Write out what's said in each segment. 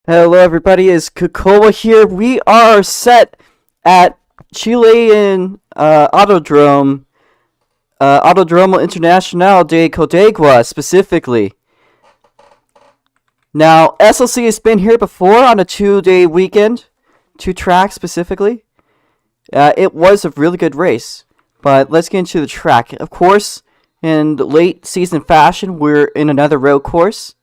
Hello everybody, it's Kokoa here. We are set at Chilean Autodromo Internacional de Codegua specifically. Now, SLC has been here before on a 2-day weekend, 2 tracks specifically. It was a really good race, but let's get into the track. Of course, in late season fashion, we're in another road course.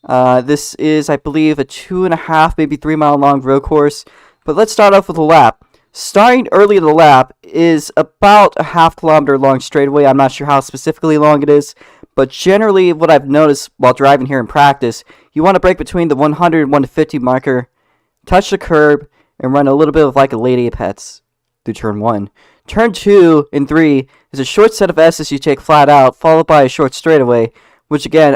This is, I believe, a 2.5, maybe 3 mile long road course. But let's start off with a lap. Starting early in the lap is about a half-kilometer long straightaway. I'm not sure how specifically long it is, but generally what I've noticed while driving here in practice, you want to break between the 100 and 150 marker, touch the curb, and run a little bit of like a late apex through turn 1. Turn 2 and 3 is a short set of S's you take flat out, followed by a short straightaway, which again,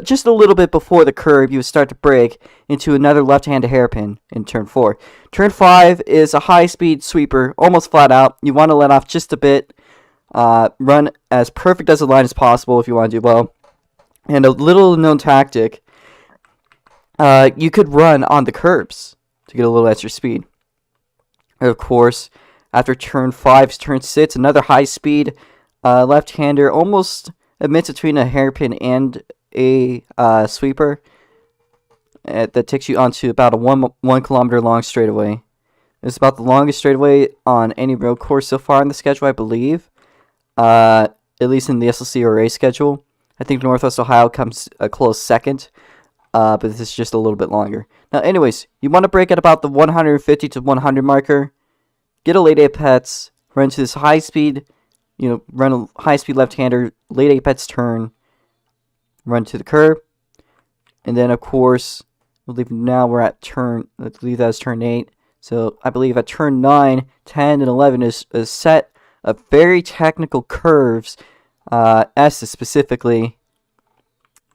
just a little bit before the curb, you would start to brake into another left-handed hairpin in turn 4. Turn 5 is a high-speed sweeper, almost flat out. You want to let off just a bit, run as perfect as a line as possible if you want to do well. And a little known tactic, you could run on the curbs to get a little extra speed. And of course, after turn 5, turn 6, another high-speed left-hander, almost a mix between a hairpin and a sweeper that takes you onto about a 1 kilometer long straightaway. It's about the longest straightaway on any road course so far in the schedule, I believe. At least in the SLCORA schedule. I think Northwest Ohio comes a close second, but this is just a little bit longer. Now, anyways, you want to brake at about the 150 to 100 marker. Get a late apex, run to this high speed, run a high speed left-hander, late apex turn. Run to the curb, and then of course, I believe now we're at I believe that's turn 8. So I believe at turn 9, 10, and 11 is a set of very technical curves, S's specifically.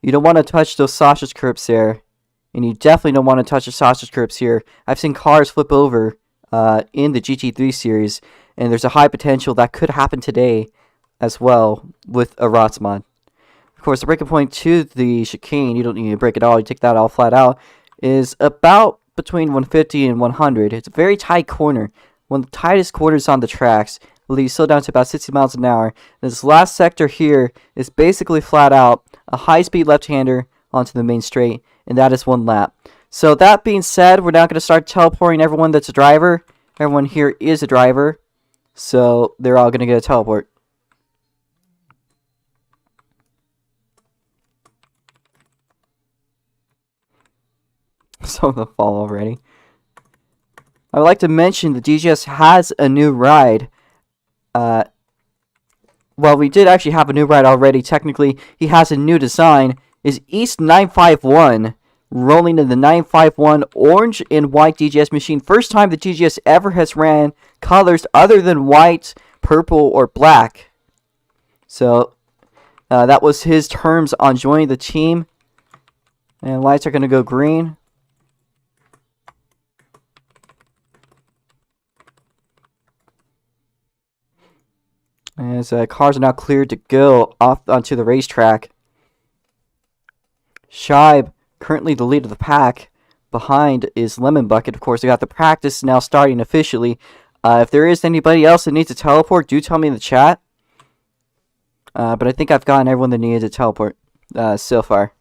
You don't want to touch those sausage curbs there, and you definitely don't want to touch the sausage curbs here. I've seen cars flip over in the GT3 series, and there's a high potential that could happen today as well with a ROX mod. Of course, the breaking point to the chicane, you don't need to brake at all, you take that all flat out, is about between 150 and 100. It's a very tight corner, one of the tightest corners on the tracks. Will you slow down to about 60 miles an hour. This last sector here is basically flat out, a high-speed left-hander onto the main straight, and that is 1 lap. So that being said, we're now going to start teleporting everyone that's a driver. Everyone here is a driver, so they're all going to get a teleport. Some of them fall already. I would like to mention the DGS has a new ride. Well, we did actually have a new ride already. Technically, he has a new design. Is East 951 rolling in the 951 orange and white DGS machine. First time the DGS ever has ran colors other than white, purple, or black. So that was his terms on joining the team. And lights are going to go green. As cars are now cleared to go off onto the racetrack. Scheib, currently the lead of the pack. Behind is Lemon Bucket. Of course, we got the practice now starting officially. If there is anybody else that needs to teleport, do tell me in the chat. But I think I've gotten everyone that needed to teleport so far.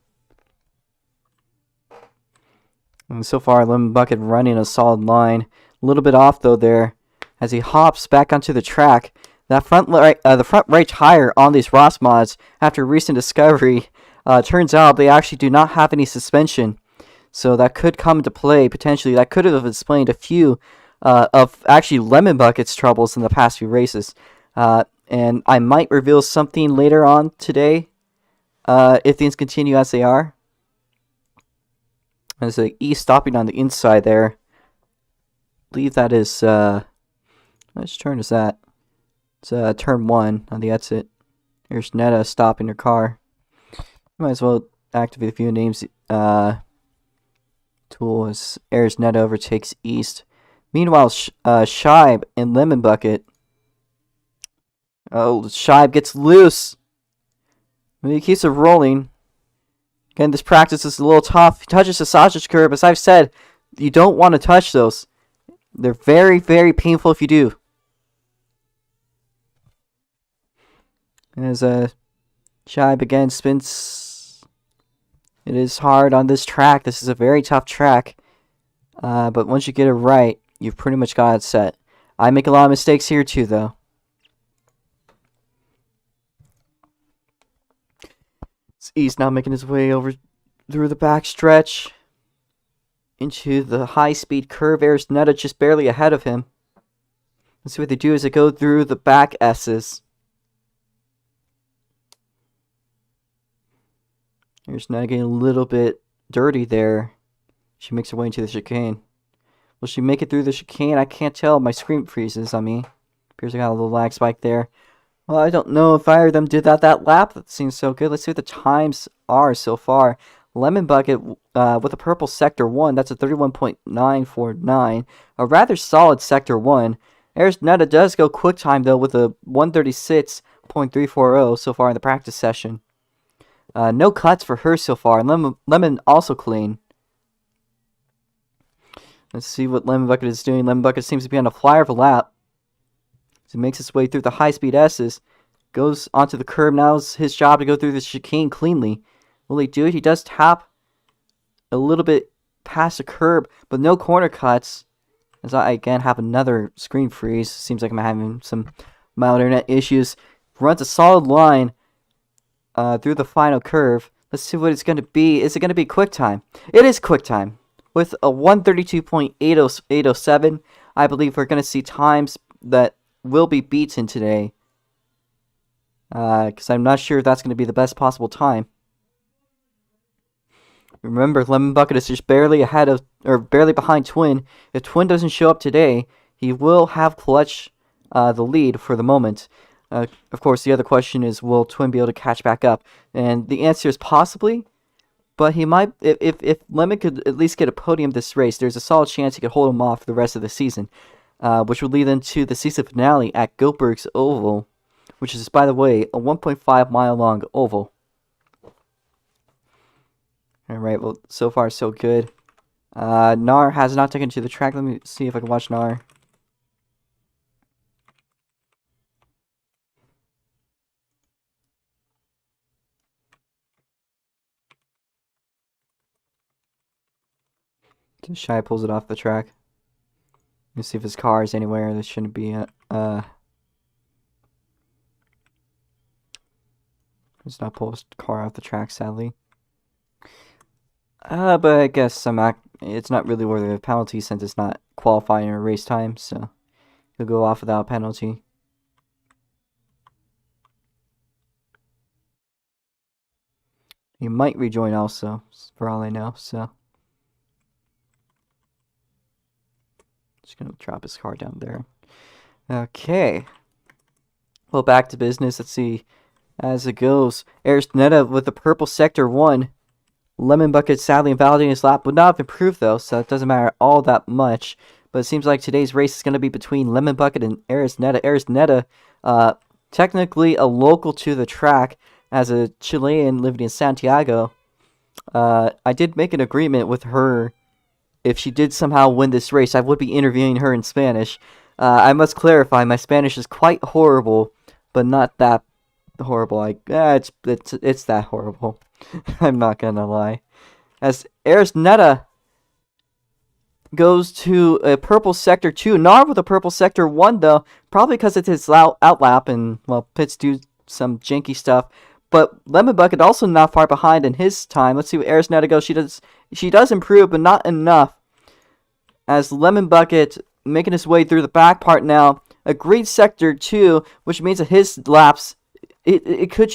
And so far, Lemon Bucket running a solid line. A little bit off, though, there. As he hops back onto the track. That the front right tire on these ROX mods, after recent discovery, turns out they actually do not have any suspension. So that could come into play, potentially. That could have explained a few of actually Lemon Bucket's troubles in the past few races. And I might reveal something later on today, if things continue as they are. There's an E stopping on the inside there. I believe that is, which turn is that? It's turn 1 on the exit. There's Netta stopping her car. Might as well activate a few names. Tool as Airs Netta overtakes East. Meanwhile, Scheib and Lemon Bucket. Oh, Scheib gets loose. He keeps it rolling. Again, this practice is a little tough. He touches the sausage curve. As I've said, you don't want to touch those. They're very, very painful if you do. As a jibe again spins. It is hard on this track. This is a very tough track. But once you get it right, you've pretty much got it set. I make a lot of mistakes here too, though. He's now making his way over through the back stretch into the high-speed curve. Netta just barely ahead of him. Let's see what they do as they go through the back S's. Netta getting a little bit dirty there. She makes her way into the chicane. Will she make it through the chicane? I can't tell. My screen freezes on me. Appears I got a little lag spike there. Well, I don't know if either of them did that lap. That seems so good. Let's see what the times are so far. Lemon Bucket with a purple Sector 1. That's a 31.949. A rather solid Sector 1. Netta does go quick time, though, with a 136.340 so far in the practice session. No cuts for her so far. Lemon also clean. Let's see what Lemon Bucket is doing. Lemon Bucket seems to be on a flyer of a lap. He makes his way through the high-speed S's. Goes onto the curb. Now it's his job to go through the chicane cleanly. Will he do it? He does tap a little bit past the curb, but no corner cuts. As I, again, have another screen freeze. Seems like I'm having some mild internet issues. Runs a solid line through the final curve. Let's see what it's going to be. Is it going to be quick time? It is quick time. With a 132.807, I believe we're going to see times that will be beaten today. Because I'm not sure if that's going to be the best possible time. Remember, Lemon Bucket is just barely ahead of, or barely behind Twin. If Twin doesn't show up today, he will have Clutch the lead for the moment. Of course, the other question is, will Twin be able to catch back up? And the answer is possibly. But he might, if Lemon could at least get a podium this race, there's a solid chance he could hold him off for the rest of the season. Which would lead into the season finale at Goldberg's Oval, which is, by the way, a 1.5 mile long oval. Alright, well, so far so good. Nar has not taken to the track. Let me see if I can watch Nar. Shy pulls it off the track. Let me see if his car is anywhere. There shouldn't be Let's not pull his car off the track, sadly. But I guess it's not really worth a penalty since it's not qualifying or race time, so he'll go off without a penalty. He might rejoin also, for all I know, so. Just gonna drop his car down there. Okay. Well, back to business. Let's see as it goes. Netta with the purple Sector 1. Lemon Bucket sadly invalidating his lap. Would not have improved though, so it doesn't matter all that much. But it seems like today's race is going to be between Lemon Bucket and Netta. Netta, technically a local to the track as a Chilean living in Santiago. I did make an agreement with her. If she did somehow win this race, I would be interviewing her in Spanish. I must clarify, my Spanish is quite horrible, but not that horrible. It's that horrible. I'm not gonna lie. As Netta goes to a purple Sector 2. Nar with a purple Sector 1, though. Probably because it's his outlap and, well, pits do some janky stuff. But Lemon Bucket also not far behind in his time. Let's see what Netta goes. She does improve, but not enough. As Lemon Bucket making his way through the back part now. A great Sector 2, which means that his laps, it could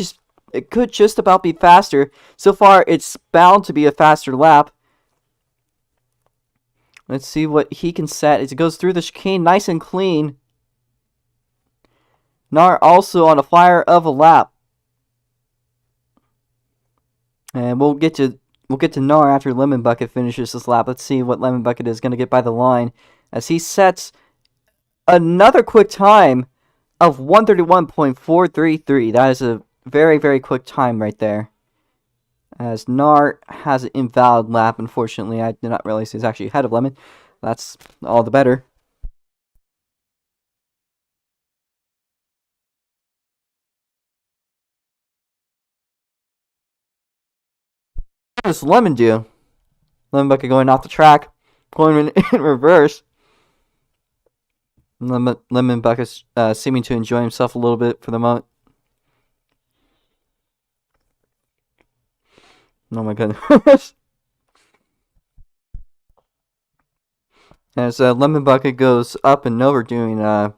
just about be faster. So far, it's bound to be a faster lap. Let's see what he can set as it goes through the chicane nice and clean. Nar also on a flyer of a lap. And we'll get to Nar after Lemon Bucket finishes this lap. Let's see what Lemon Bucket is going to get by the line as he sets another quick time of 131.433. That is a very, very quick time right there. As Nar has an invalid lap, unfortunately, I did not realize he's actually ahead of Lemon. That's all the better. What does Lemon do? Lemon Bucket going off the track, going in reverse. Lemon Bucket's seeming to enjoy himself a little bit for the moment. Oh my goodness. As Lemon Bucket goes up and over doing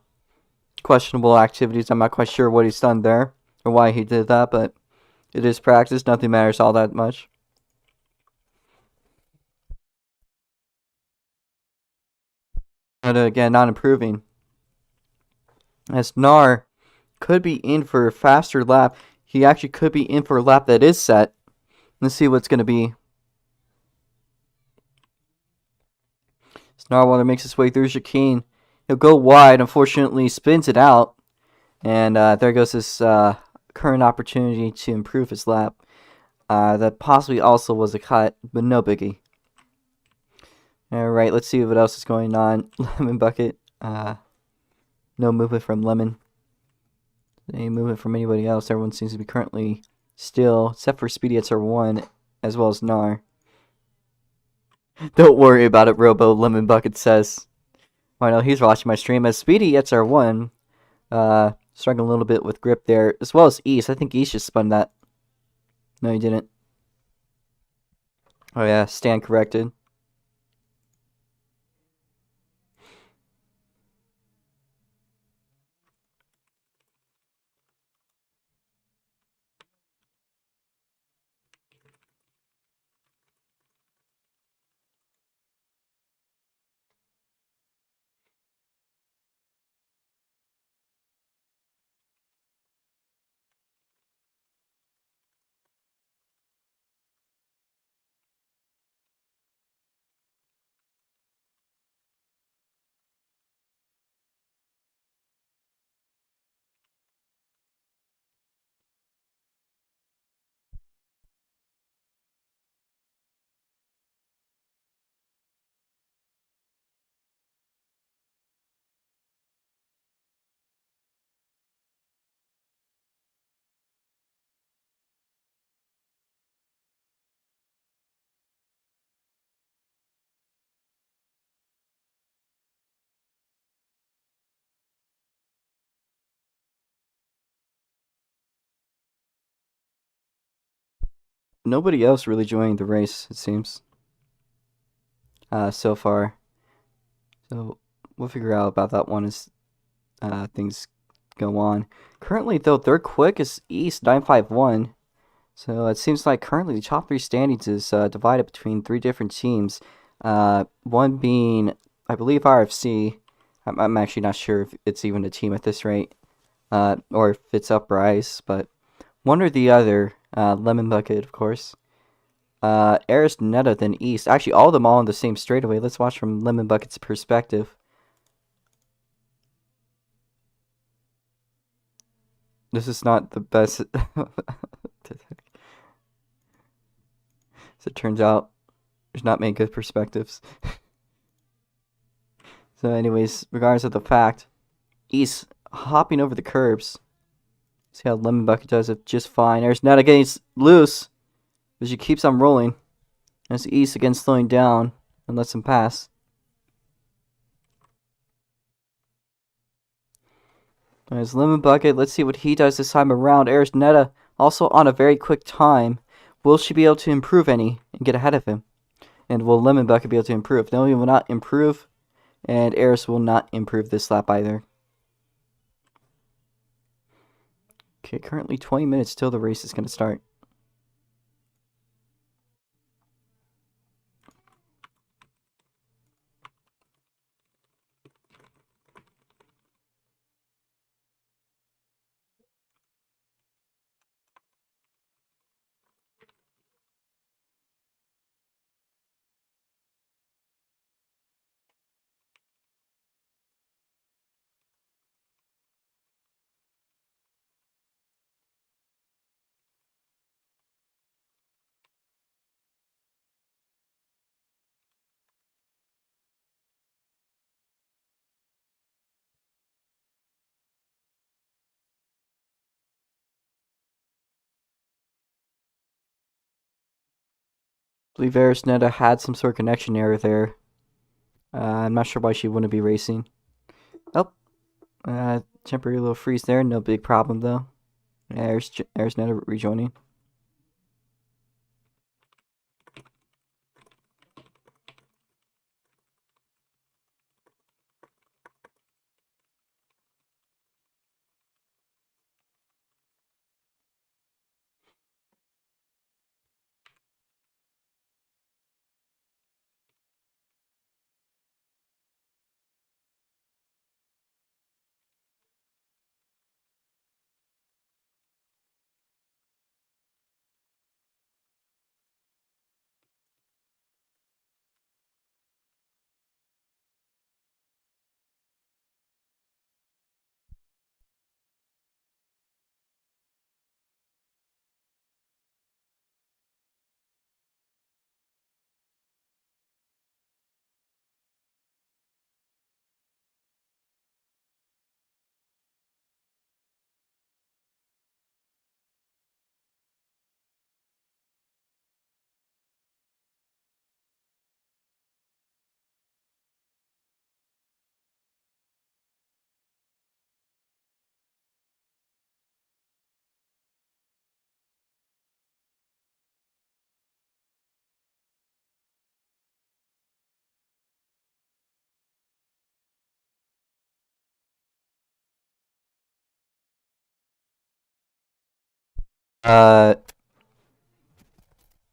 questionable activities. I'm not quite sure what he's done there or why he did that, but it is practice. Nothing matters all that much. But again, not improving. As Nar could be in for a faster lap. He actually could be in for a lap that is set. Let's see what's going to be. Snarwater makes his way through chicane. He'll go wide. Unfortunately, spins it out. And there goes his current opportunity to improve his lap. That possibly also was a cut, but no biggie. Alright, let's see what else is going on. Lemon Bucket. No movement from Lemon. Any movement from anybody else. Everyone seems to be currently still, except for Speedy SR1, as well as Nar. Don't worry about it, Robo, Lemon Bucket says. I know he's watching my stream. As Speedy SR1, struggling a little bit with grip there, as well as East. I think East just spun that. No, he didn't. Oh yeah, stand corrected. Nobody else really joined the race, it seems. So far. So we'll figure out about that one as things go on. Currently, though, third quick is East 951. So it seems like currently the top three standings is divided between three different teams. One being, I believe, RFC. I'm actually not sure if it's even a team at this rate, or if it's Uprise, but one or the other. Lemon Bucket, of course. Aris, Netta, then East. Actually, all of them all in the same straightaway. Let's watch from Lemon Bucket's perspective. This is not the best. As it turns out, there's not many good perspectives. So, anyways, regardless of the fact, East hopping over the curbs. See how Lemon Bucket does it just fine. There's Netta getting loose, but she keeps on rolling. As East again slowing down and lets him pass. There's Lemon Bucket. Let's see what he does this time around. There's Netta also on a very quick time. Will she be able to improve any and get ahead of him? And will Lemon Bucket be able to improve? No, he will not improve. And Eris will not improve this lap either. Okay, currently 20 minutes till the race is going to start. believe Arisneta had some sort of connection error there. I'm not sure why she wouldn't be racing. Oh, temporary little freeze there. No big problem though. Arisneta rejoining.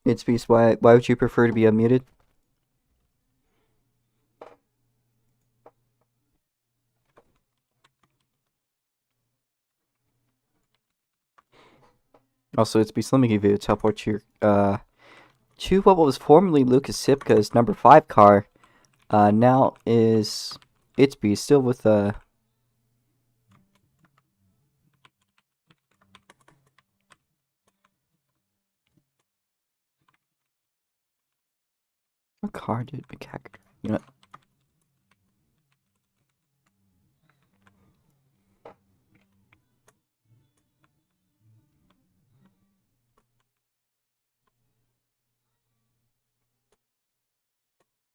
It's Beast. Why would you prefer to be unmuted? Also, it's Beast. Let me give you a teleport to your to what was formerly Lucas Sipka's number 5 car. Now is It's Beast still with what car did Macaque? You know.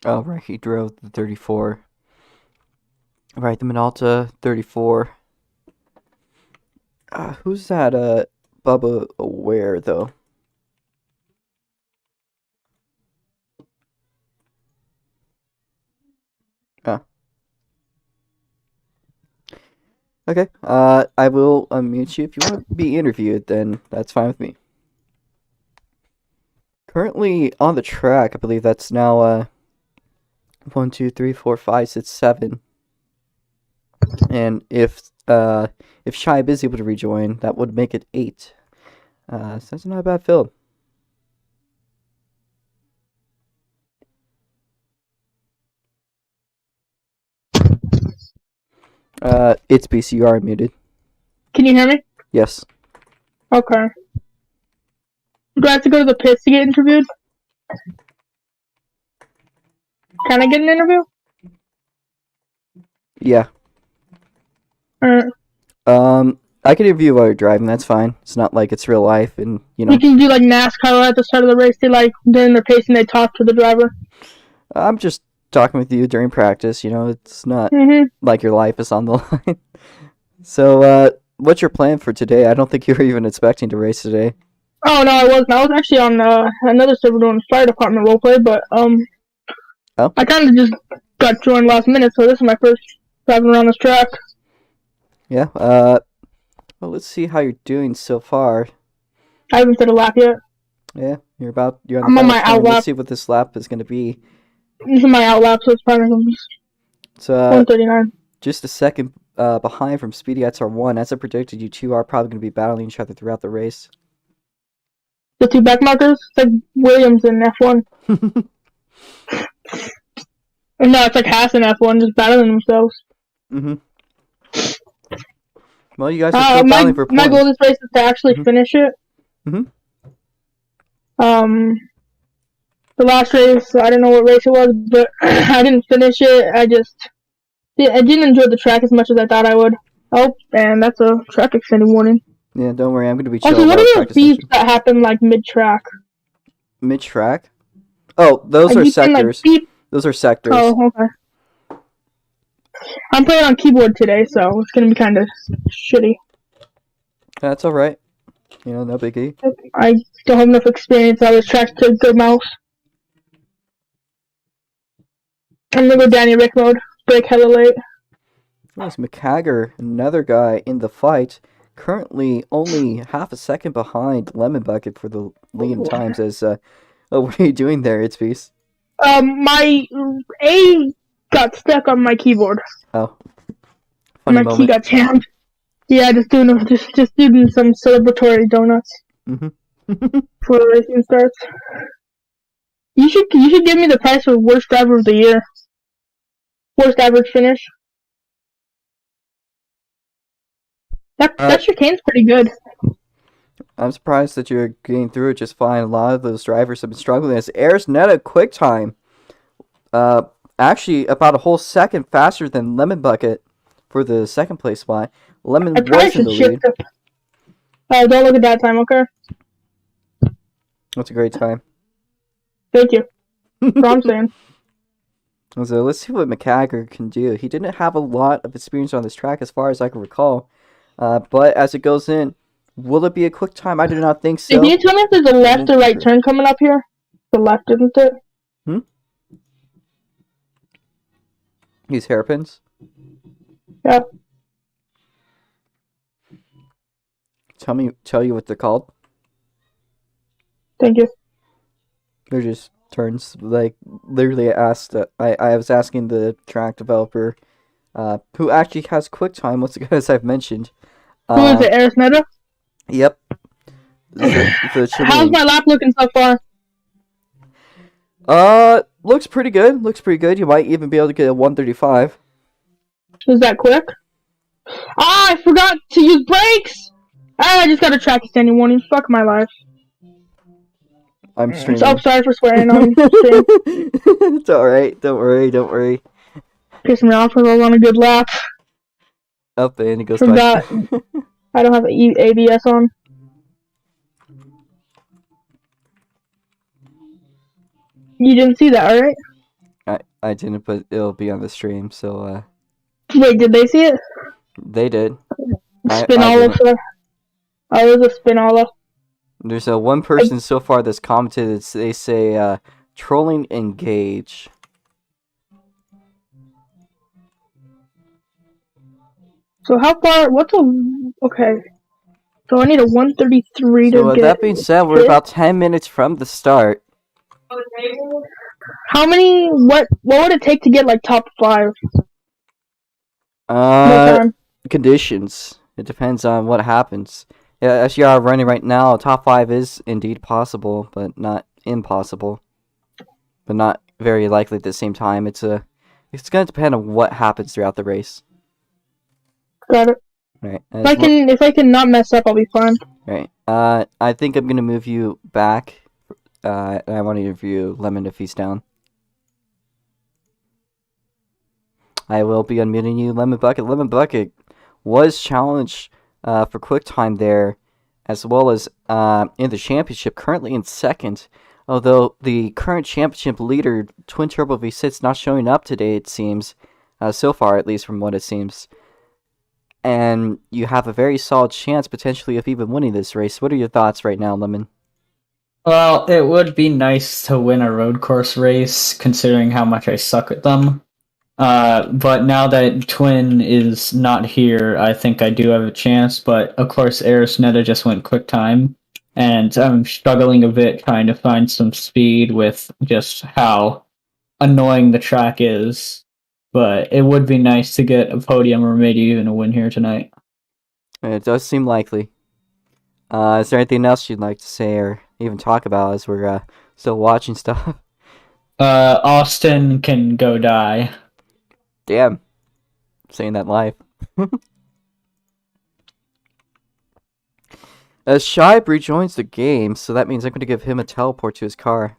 Oh, right, he drove the 34. Right, the Minolta 34. Who's that, Bubba Aware, though? Oh. Okay, I will unmute you. If you want to be interviewed, then that's fine with me. Currently on the track, I believe that's now, 1, 2, 3, 4, 5, 6, 7. And if Shibe is able to rejoin, that would make it 8. So that's not a bad field. It's BC, you are muted. Can you hear me? Yes. Okay. Do I have to go to the pits to get interviewed? Can I get an interview? Yeah. I can interview while you're driving, that's fine. It's not like it's real life, and, you know. You can do like NASCAR at the start of the race. They like, during their pacing, they talk to the driver. I'm just talking with you during practice, you know, it's not like your life is on the line. So, what's your plan for today? I don't think you were even expecting to race today. Oh, no, I wasn't. I was actually on another server doing fire department roleplay, but, I kind of just got joined last minute, so this is my first driving around this track. Yeah, well, let's see how you're doing so far. I haven't said a lap yet. Yeah, you're on the I'm on my out lap. Let's see what this lap is going to be. This is my out lap, so it's probably It's 139. Just a second behind from Speedy XR1. As I predicted, you two are probably going to be battling each other throughout the race. The two back markers? It's like Williams in F1. No, it's like Haas in F1, just battling themselves. Well, you guys are still battling for points. My goal this race is to actually finish it. The last race, I don't know what race it was, but I didn't finish it. I didn't enjoy the track as much as I thought I would. Oh, and that's a track extended warning. Yeah, don't worry, I'm going to be chill. Also, what are the thieves that happen like mid-track? Mid-track? Oh, those are sectors. Those are sectors. Oh, okay. I'm playing on keyboard today, so it's gonna be kind of shitty. That's alright. You know, no biggie. I don't have enough experience on this track to good mouse. I'm gonna go Danny Rick mode. Break hella late. There's McCagger, another guy in the fight. Currently only half a second behind Lemon Bucket for the lead in times as, oh, what are you doing there, It's Peace? My A got stuck on my keyboard. Oh. Funny my key got jammed. Yeah, just doing some celebratory donuts. Before the racing starts. You should give me the prize for worst driver of the year. Worst average finish. That chicane's pretty good. I'm surprised that you're getting through it just fine. A lot of those drivers have been struggling. As Air's net a quick time. Actually, about a whole second faster than Lemon Bucket for the second place spot. Lemon was in the lead. Don't look at that time, okay? That's a great time. Thank you. That's what I'm saying. So let's see what McCagger can do. He didn't have a lot of experience on this track as far as I can recall. But as it goes in, will it be a quick time? I do not think so. Can you tell me if there's a left or right turn coming up here? The left, isn't it? These hairpins? Yeah. Tell you what they're called. Thank you. They're just turns. Like, literally asked, I was asking the track developer, who actually has QuickTime, once again, as I've mentioned. Who is it, Eris Netta? Yep. The Chilean. How's my lap looking so far? Looks pretty good. Looks pretty good. You might even be able to get a 135. Is that quick? Ah, I forgot to use brakes! I just got a track extending warning. Fuck my life. I'm streaming. So, sorry for swearing on stream. It's alright. Don't worry. Pissing me off because I was on a good lap. Up and it goes Forgot. I don't have ABS on. You didn't see that, right? I didn't, but it'll be on the stream, so, Wait, did they see it? They did. Spinola, sir. I was a Spinola. There's one person so far that's commented, they say, trolling engage. So how far, okay. So I need a 133 to get... So with that being said, we're about 10 minutes from the start. How many, what would it take to get, like, top 5? Conditions. It depends on what happens. Yeah, as you are running right now, top 5 is indeed possible, but not impossible. But not very likely at the same time. It's going to depend on what happens throughout the race. Got it. Right. If I can not mess up, I'll be fine. Right. I think I'm gonna move you back. And I want to interview Lemon if he's down. I will be unmuting you, Lemon Bucket. Lemon Bucket was challenged for QuickTime there, as well as in the championship, currently in second. Although the current championship leader, Twin Turbo V6, not showing up today, it seems, so far at least from what it seems. And you have a very solid chance potentially of even winning this race. What are your thoughts right now, Lemon? Well, it would be nice to win a road course race, considering how much I suck at them. But now that Twin is not here, I think I do have a chance. But of course, Eris Netta just went quick time, and I'm struggling a bit trying to find some speed with just how annoying the track is. But it would be nice to get a podium or maybe even a win here tonight. It does seem likely. Is there anything else you'd like to say or even talk about as we're still watching stuff? Austin can go die. Damn. I'm saying that live. As Shibe rejoins the game, so that means I'm going to give him a teleport to his car.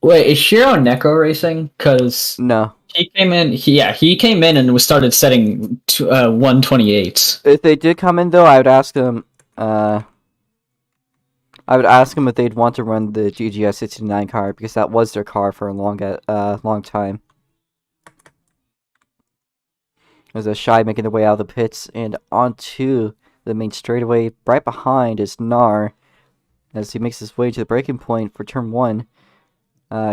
Wait, is Shiro Neko racing? Because no. He came in. He came in and started setting 128s. If they did come in, though, I would ask them. I would ask them if they'd want to run the GGS 69 car because that was their car for a long time. There's a Shy making their way out of the pits and onto the main straightaway. Right behind is Nar as he makes his way to the breaking point for turn 1.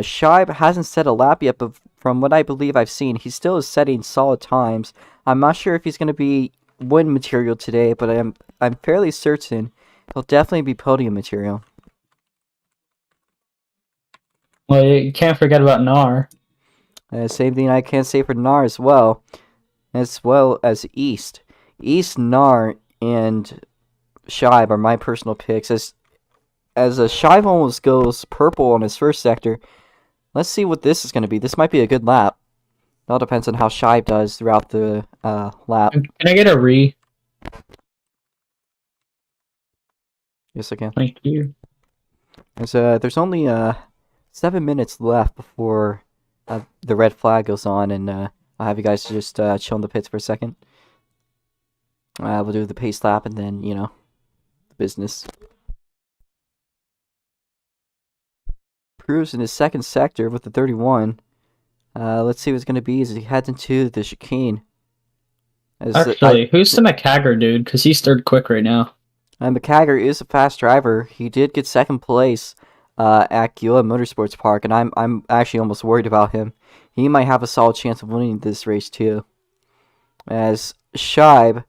Shy hasn't set a lap yet, but from what I believe I've seen, he still is setting solid times. I'm not sure if he's going to be win material today, but I'm fairly certain he'll definitely be podium material. Well, you can't forget about Nar. Same thing I can say for Nar as well as East. East, Nar, and Shive are my personal picks. As a Shive almost goes purple on his first sector, let's see what this is going to be. This might be a good lap. It all depends on how Shive does throughout the lap. Can I get a re? Yes, I can. Thank you. There's only 7 minutes left before the red flag goes on, and I'll have you guys just chill in the pits for a second. We'll do the pace lap, and then, business. Cruz in his second sector with the 31. Let's see what it's going to be as he heads into the chicane. Actually, who's the McCagger dude? Because he's third quick right now. McCagger is a fast driver. He did get second place at Gila Motorsports Park, and I'm actually almost worried about him. He might have a solid chance of winning this race too. As Shibe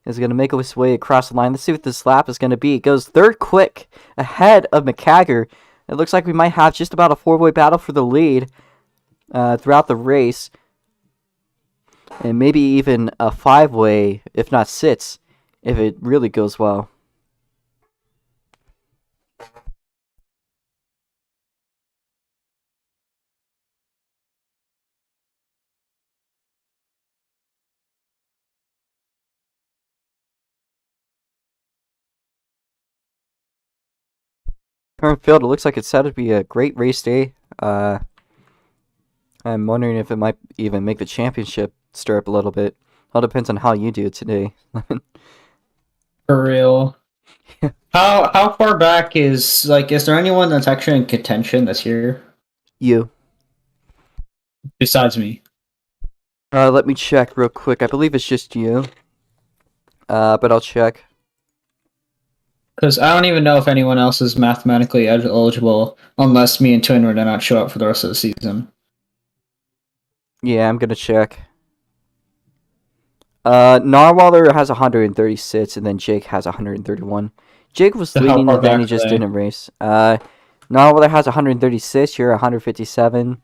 is going to make his way across the line. Let's see what this lap is going to be. It goes third quick ahead of McCagger. It looks like we might have just about a four-way battle for the lead throughout the race. And maybe even a five-way, if not six, if it really goes well. Current field, it looks like it's set to be a great race day. I'm wondering if it might even make the championship stir up a little bit. All depends on how you do today. For real. How far back is there anyone that's actually in contention this year? You. Besides me. Let me check real quick. I believe it's just you. But I'll check. Because I don't even know if anyone else is mathematically eligible unless me and Twin were to not show up for the rest of the season. Yeah, I'm gonna check. Narwaller has 136, and then Jake has 131. Jake was leading, and then he just didn't race. Narwaller has 136, you're 157.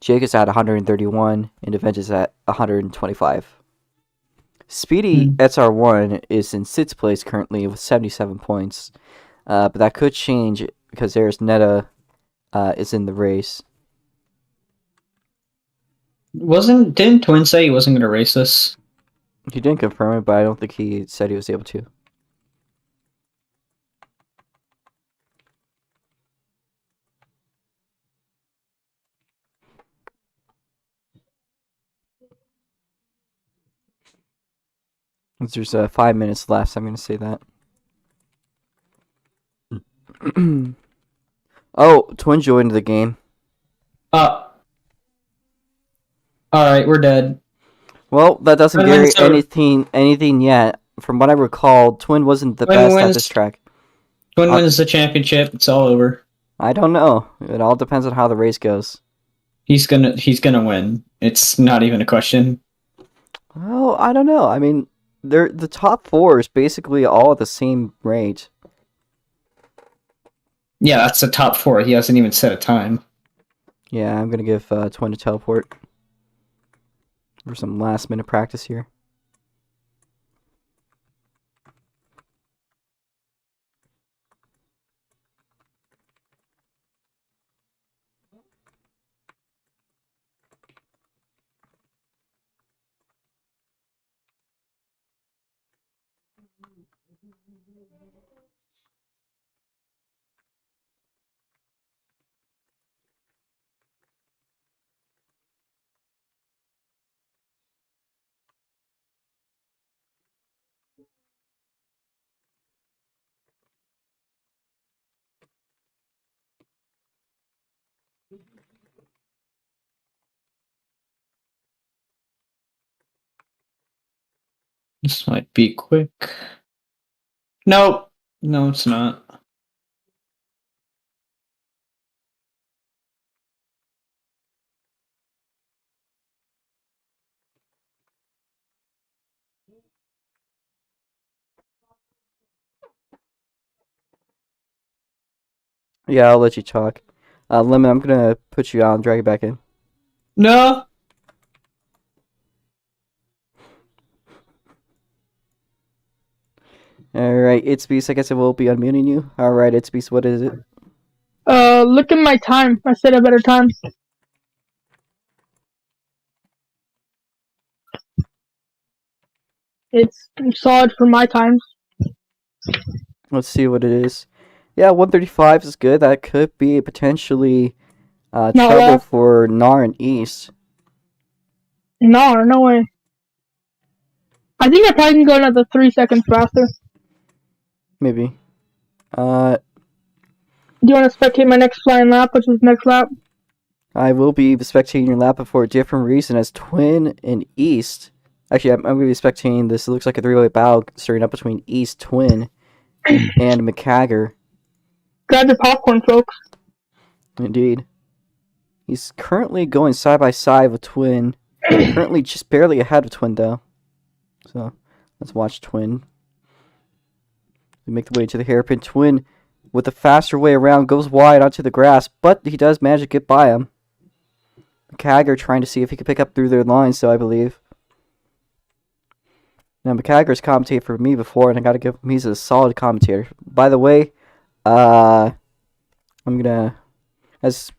Jake is at 131, and Avenge is at 125. Speedy SR1 is in 6th place currently with 77 points. But that could change because there's Netta is in the race. Didn't Twin say he wasn't going to race this? He didn't confirm it, but I don't think he said he was able to. There's 5 minutes left, so I'm going to say that. Oh, Twin joined the game. Alright, we're dead. Well, that doesn't guarantee anything yet. From what I recall, Twin wasn't the best at this track. Twin wins the championship, it's all over. I don't know. It all depends on how the race goes. He's gonna win. It's not even a question. Oh, I don't know. I mean, the top 4 is basically all at the same rate. Yeah, that's the top 4. He hasn't even set a time. Yeah, I'm gonna give Twin a teleport for some last minute practice here. This might be quick. Nope. No, it's not. Yeah, I'll let you talk. Lemon, I'm gonna put you out and drag you back in. No. Alright, it's Beast. I guess I will be unmuting you. Alright, it's Beast. What is it? Look at my time. I set a better time. It's solid for my times. Let's see what it is. Yeah, 135 is good. That could be potentially trouble left. for Nar and East. No way. I think I probably can go another 3 seconds faster. Maybe. Do you want to spectate my next flying lap, which is next lap? I will be spectating your lap for a different reason as Twin and East. Actually, I'm going to be spectating this. It looks like a three-way battle starting up between East, Twin, and McCagger. Grab your popcorn, folks. Indeed. He's currently going side by side with Twin. Currently just barely ahead of Twin, though. So, let's watch Twin. We make the way to the hairpin. Twin, with the faster way around, goes wide onto the grass, but he does manage to get by him. McCagger trying to see if he can pick up through their lines, so I believe. Now, McCagger's commentated for me before, and I gotta give him, he's a solid commentator. By the way, I'm gonna, as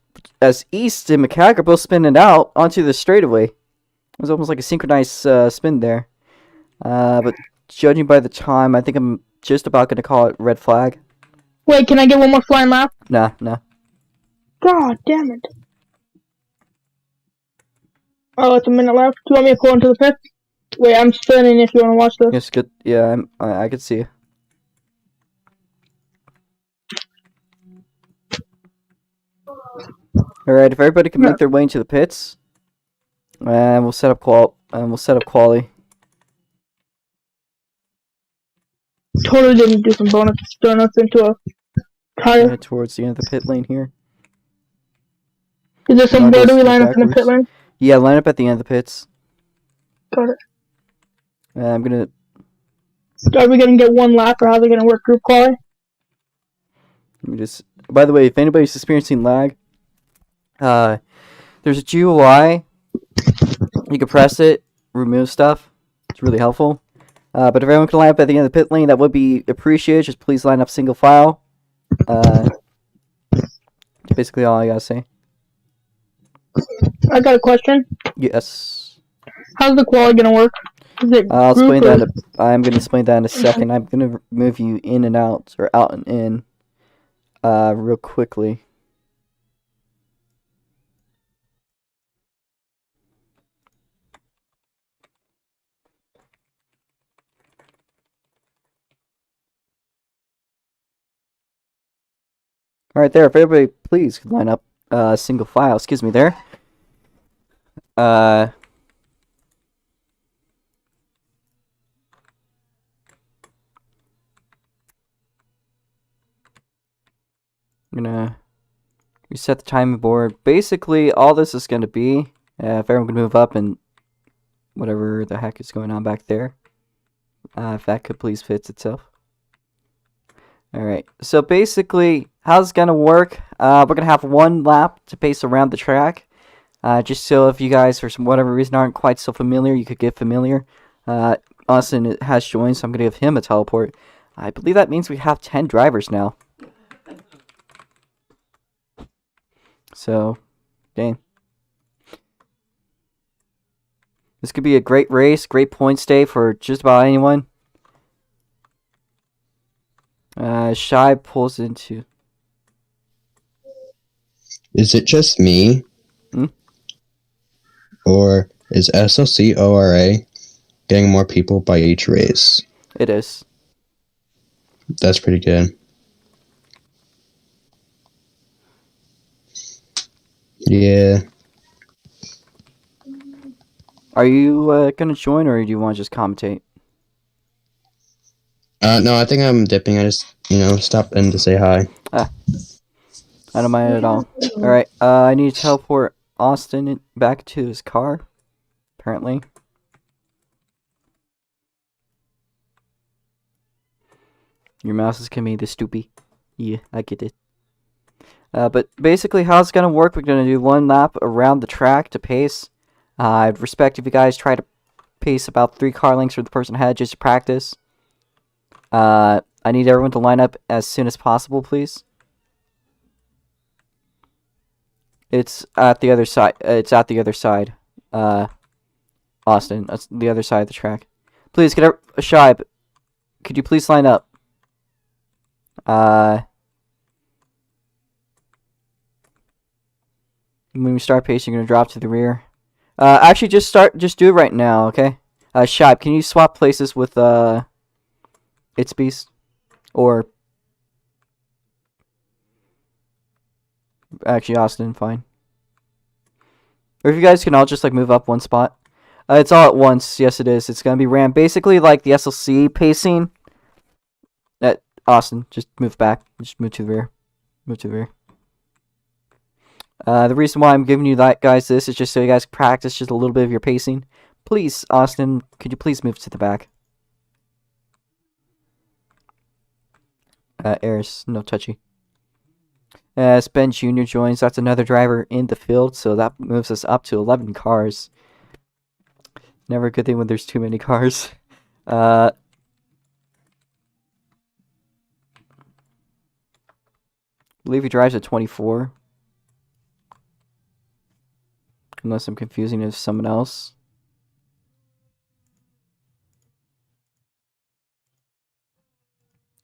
East and McCagger both spinning out onto the straightaway. It was almost like a synchronized spin there. But judging by the time, I think I'm just about gonna call it red flag. Wait, can I get one more flying lap? Nah. God damn it. Oh, it's a minute left. Do you want me to pull into the pit? Wait, I'm spinning if you want to watch this. It's good. Yeah, I could see. Alright, if everybody can make their way into the pits, and we'll set up quali. Totally didn't do some bonus donuts into a tire. Head towards the end of the pit lane here. Is there some where do we line up in the backwards. pit lane? Yeah, line up at the end of the pits. Got it. I'm gonna. Are we gonna get one lap, or how are they gonna work group quali? Let me just. By the way, if anybody's experiencing lag, there's a GUI. You can press it, remove stuff. It's really helpful. But if everyone can line up at the end of the pit lane, that would be appreciated. Just please line up single file. Basically all I gotta say. I got a question. Yes. How's the quali gonna work? Is it I'll explain group that. I'm gonna explain that in a second. I'm gonna move you in and out, or out and in, real quickly. Alright, there. If everybody please could line up single file. Excuse me there. I'm gonna reset the timing board. Basically, all this is gonna be, if everyone can move up and whatever the heck is going on back there. If that could please fix itself. Alright, so basically, how's it gonna work? We're gonna have one lap to pace around the track. Just so if you guys, for some whatever reason, aren't quite so familiar, you could get familiar. Austin has joined, so I'm gonna give him a teleport. I believe that means we have 10 drivers now. So, dang. This could be a great race, great points day for just about anyone. Shy pulls into. Is it just me? Hmm? Or is SLCORA getting more people by each race? It is. That's pretty good. Yeah. Are you gonna join, or do you want to just commentate? No, I think I'm dipping. I just, stopped in to say hi. I don't mind at all. Alright, I need to teleport Austin back to his car, apparently. Your mouse is gonna be the stoopy. Yeah, I get it. But basically how it's gonna work, we're gonna do one lap around the track to pace. I'd respect if you guys try to pace about 3 car lengths from the person ahead just to practice. I need everyone to line up as soon as possible, please. It's at the other side. Austin. That's the other side of the track. Please, get a shy. Could you please line up? When we start pacing, you're gonna drop to the rear. Actually, just do it right now, okay? Shibe, can you swap places with It's Beast? Or actually, Austin, fine. Or if you guys can all just like move up one spot. It's all at once. Yes, it is. It's gonna be ran basically like the SLC pacing. Austin, just move back. Just move to the rear. Move to the rear. The reason why I'm giving you that, guys, this is just so you guys practice just a little bit of your pacing. Please, Austin, could you please move to the back? Eris, no touchy. As Ben Jr. joins, that's another driver in the field, so that moves us up to 11 cars. Never a good thing when there's too many cars. I believe he drives at 24. Unless I'm confusing it with someone else.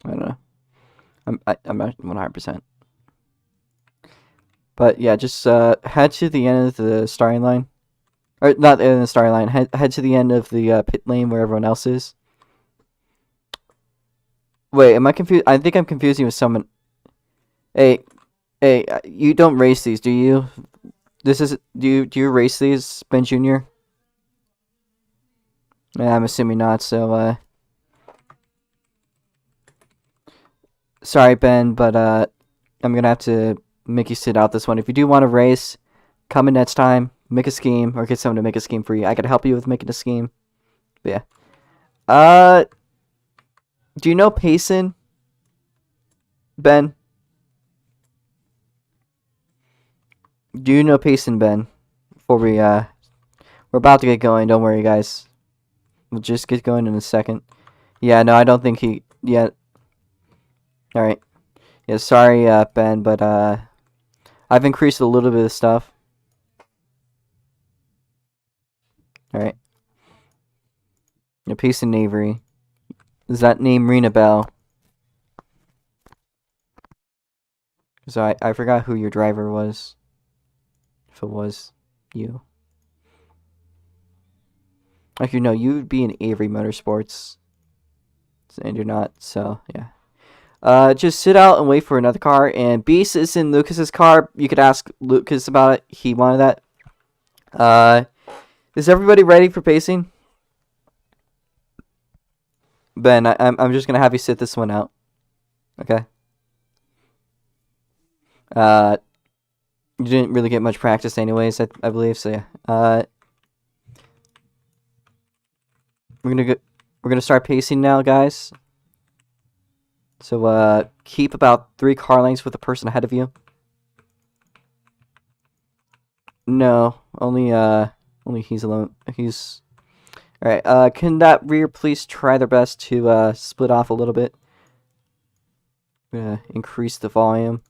I don't know. I'm not 100%. But yeah, just head to the end of the starting line. Or not the end of the starting line. Head to the end of the pit lane where everyone else is. Wait, am I confused? I think I'm confusing with someone. Hey, you don't race these, do you? Do you race these, Ben Jr.? Yeah, I'm assuming not, so sorry, Ben, but I'm gonna have to make you sit out this one. If you do want to race, come in next time, make a scheme, or get someone to make a scheme for you. I could help you with making a scheme. But yeah. Do you know Payson, Ben? Do you know Payson, Ben? Before we're about to get going. Don't worry, guys. We'll just get going in a second. Yeah, no, I don't think he. Yeah. All right. Yeah, sorry, Ben, but I've increased a little bit of stuff. All right. Yeah, Payson Avery. Does that name ring a bell? So I forgot who your driver was. If it was you. Actually, no, you would be in Avery Motorsports. And you're not, so yeah. Just sit out and wait for another car. And Beast is in Lucas's car. You could ask Lucas about it. He wanted that. Is everybody ready for pacing? Ben, I'm just gonna have you sit this one out. Okay. You didn't really get much practice anyways, I believe, so yeah. We're gonna start pacing now, guys. So keep about 3 car lengths with the person ahead of you. No, only he's alone. He's alright. Can that rear please try their best to split off a little bit? I'm gonna increase the volume.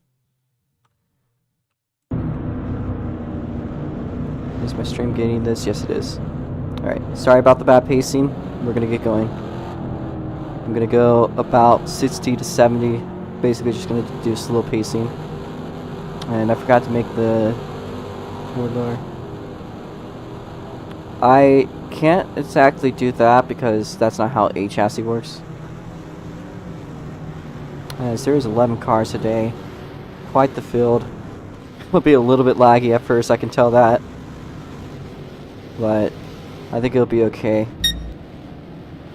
Is my stream getting this? Yes, it is. Alright, sorry about the bad pacing. We're gonna get going. I'm gonna go about 60 to 70. Basically just gonna do slow pacing. And I forgot to make the board lower. I can't exactly do that because that's not how a chassis works. As there is 11 cars today. Quite the field. will be a little bit laggy at first, I can tell that. But I think it'll be okay.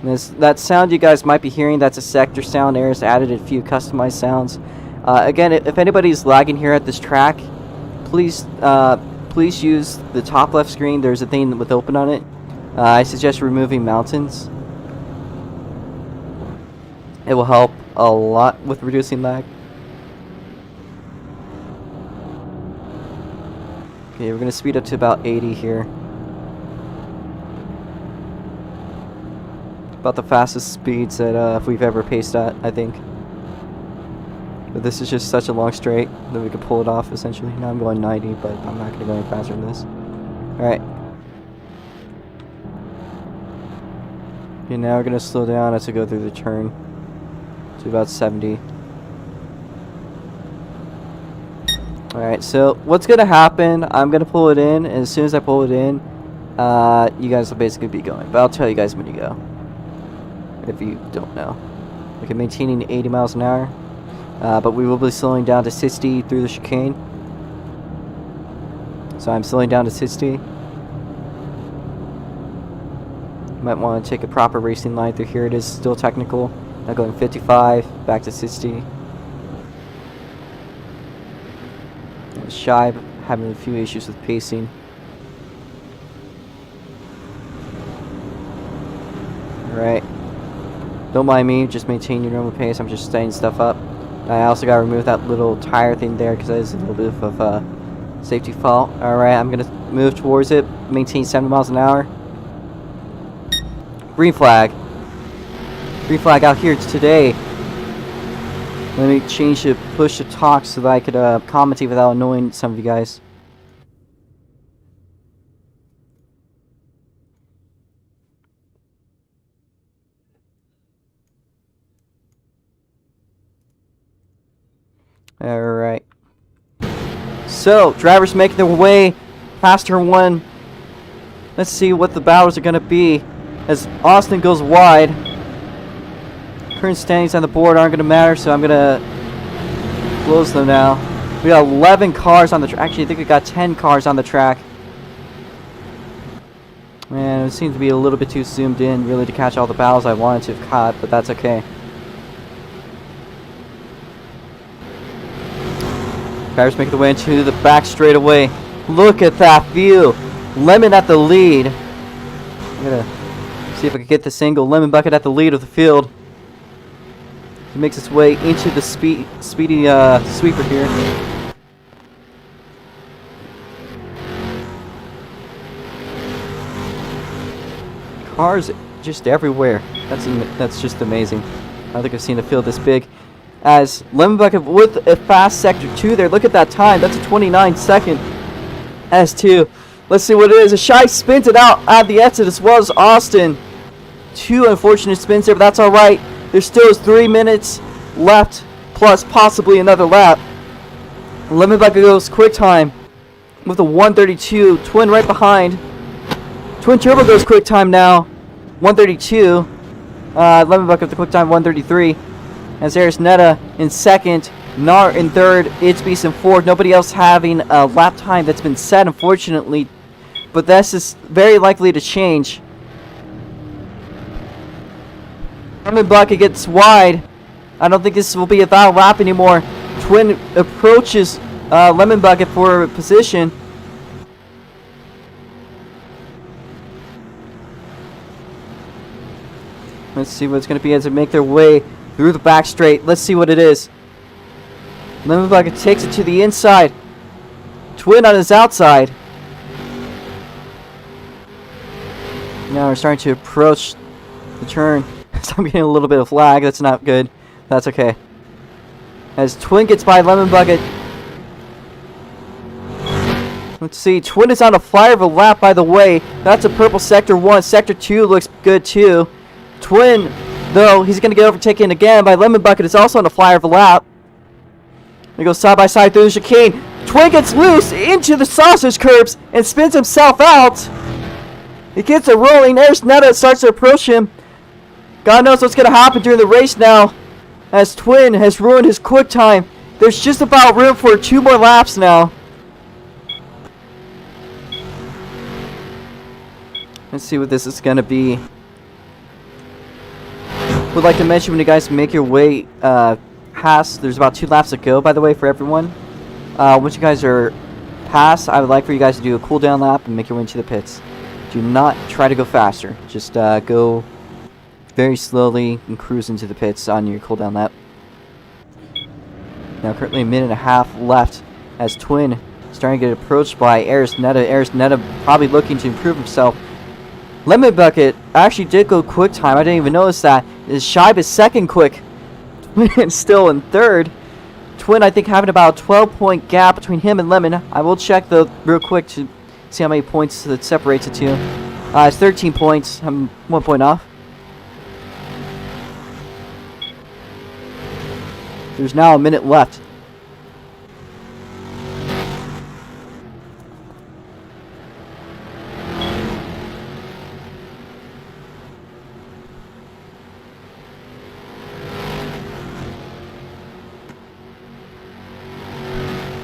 That sound you guys might be hearing, that's a sector sound. Air's added a few customized sounds. Again, if anybody's lagging here at this track, please use the top left screen. There's a thing with open on it. I suggest removing mountains. It will help a lot with reducing lag. Okay, we're going to speed up to about 80 here. About the fastest speeds that we've ever paced at, I think. But this is just such a long straight that we could pull it off, essentially. Now I'm going 90, but I'm not going to go any faster than this. Alright. Okay, now we're going to slow down as we go through the turn to about 70. Alright, so what's going to happen, I'm going to pull it in, and as soon as I pull it in, you guys will basically be going. But I'll tell you guys when you go, if you don't know. Okay, maintaining 80 miles an hour, but we will be slowing down to 60 through the chicane. So I'm slowing down to 60. You might want to take a proper racing line through here. It is still technical. Now going 55, back to 60. Shy, having a few issues with pacing. Alright. Don't mind me, just maintain your normal pace. I'm just staying stuff up. I also got to remove that little tire thing there because that is a little bit of a safety fault. Alright, I'm going to move towards it. Maintain 70 miles an hour. Green flag. Green flag out here today. Let me change to push to talk so that I could commentate without annoying some of you guys. Alright. So, drivers making their way past turn 1. Let's see what the battles are going to be as Austin goes wide. Current standings on the board aren't going to matter, so I'm going to close them now. We got 11 cars on the track. Actually, I think we got 10 cars on the track. Man, it seems to be a little bit too zoomed in, really, to catch all the battles I wanted to have caught, but that's okay. Drivers making the way into the back straightaway. Look at that view. Lemon at the lead. I'm going to see if I can get the single. Lemon Bucket at the lead of the field. He makes its way into the speedy sweeper here. Cars just everywhere. That's just amazing. I don't think I've seen a field this big. As Lemon Bucket with a fast sector 2 there. Look at that time. That's a 29-second S2. Let's see what it is. A Shy spins it out at the exit as well as Austin. 2 unfortunate spins there, but that's alright. There still is 3 minutes left, plus possibly another lap. Lemon Bucket goes quick time with a 132. Twin right behind. Twin Turbo goes quick time now. 132. Lemon Bucket with the quick time 133. As there's Netta in second. Nar in third. It's Beast in fourth. Nobody else having a lap time that's been set, unfortunately. But this is very likely to change. Lemon Bucket gets wide. I don't think this will be a valid lap anymore. Twin approaches Lemon Bucket for position. Let's see what it's going to be as they make their way through the back straight. Let's see what it is. Lemon Bucket takes it to the inside. Twin on his outside. Now we're starting to approach the turn. So I'm getting a little bit of lag. That's not good. That's okay. As Twin gets by Lemon Bucket. Let's see. Twin is on a flyer of a lap, by the way. That's a purple sector 1. Sector 2 looks good too. Twin, though, he's going to get overtaken again by Lemon Bucket. Is also on a flyer of a lap. They go side by side through the chicane. Twin gets loose into the sausage curbs and spins himself out. He gets it rolling. There's Netta, starts to approach him. God knows what's going to happen during the race now, as Twin has ruined his quick time. There's just about room for 2 more laps now. Let's see what this is gonna be. Would like to mention when you guys make your way past, there's about 2 laps to go, by the way, for everyone. Once you guys are past, I would like for you guys to do a cooldown lap and make your way into the pits. Do not try to go faster. Just go very slowly and cruise into the pits on your cooldown lap. Now currently a minute and a half left as Twin starting to get approached by Arisneta. Arisneta probably looking to improve himself. Lemon Bucket actually did go quick time. I didn't even notice that. Shibe is second quick. Twin still in third. Twin, I think, having about a 12-point gap between him and Lemon. I will check though real quick to see how many points that separates the two. It's 13 points. I'm 1 point off. There's now a minute left.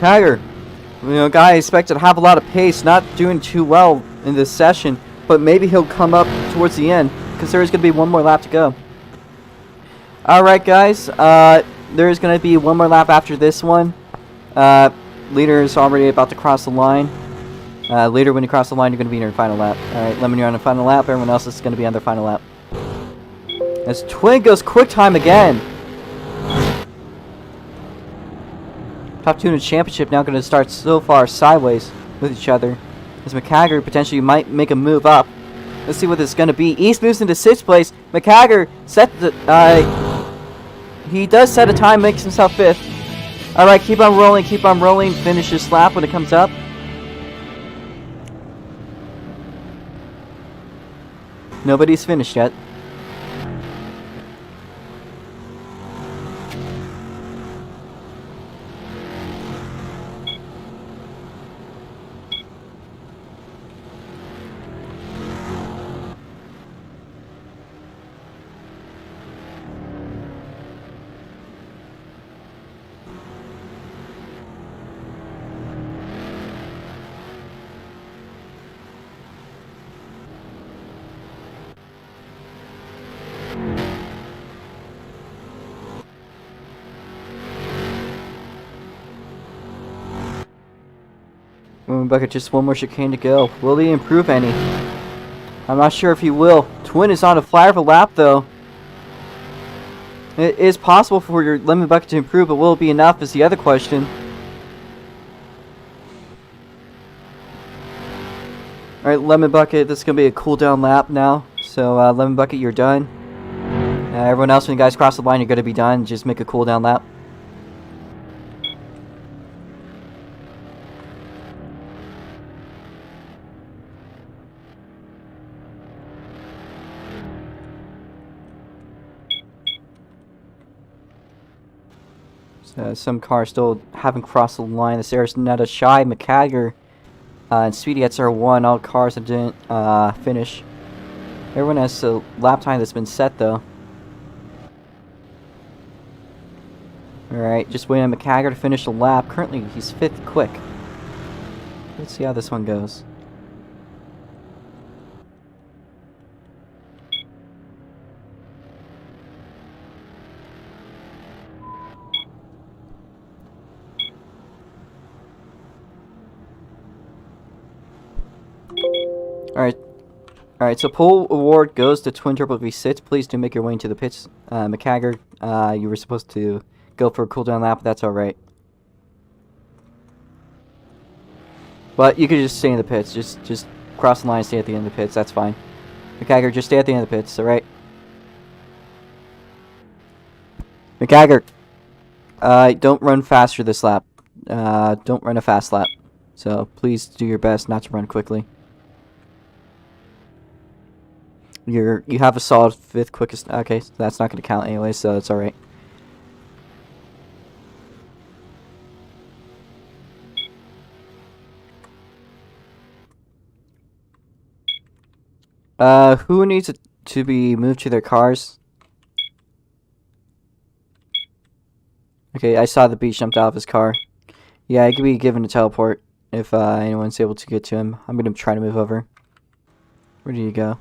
Tiger, guy I expected to have a lot of pace, not doing too well in this session, but maybe he'll come up towards the end, because there is going to be 1 more lap to go. Alright guys, there is going to be 1 more lap after this one. Leader is already about to cross the line. Later when you cross the line, you're going to be in your final lap. Alright, Lemon, you're on the final lap, everyone else is going to be on their final lap. As Twin goes quick time again. Top 2 in the championship now going to start so far sideways with each other. As McCagger potentially might make a move up. Let's see what this is going to be. East moves into 6th place. McCagger set the... he does set a time, makes himself 5th. Alright, keep on rolling, keep on rolling. Finish this lap when it comes up. Nobody's finished yet. Bucket, just 1 more chicane to go. Will he improve any? I'm not sure if he will. Twin is on a flyer of a lap, though. It is possible for your Lemon Bucket to improve, but will it be enough is the other question. Alright, Lemon Bucket, this is going to be a cooldown lap now. So, Lemon Bucket, you're done. Everyone else, when you guys cross the line, you're going to be done. Just make a cooldown lap. Some cars still haven't crossed the line. This there's Netta, Shy, McCagger, and Speedy at R1. All cars that didn't finish. Everyone has a lap time that's been set though. Alright, just waiting on McCagger to finish the lap. Currently he's 5th quick. Let's see how this one goes. Alright, so pole award goes to Twin Turbo V6. Please do make your way into the pits. McCagger, you were supposed to go for a cooldown lap, but that's alright. But you could just stay in the pits. Just cross the line and stay at the end of the pits. That's fine. McCagger, just stay at the end of the pits, alright? McCagger, don't run faster this lap. Don't run a fast lap. So please do your best not to run quickly. You have a solid 5th quickest. Okay, so that's not going to count anyway, so it's alright. Who needs to be moved to their cars? Okay, I saw the beach jumped out of his car. Yeah, he could be given a teleport if anyone's able to get to him. I'm going to try to move over. Where do you go?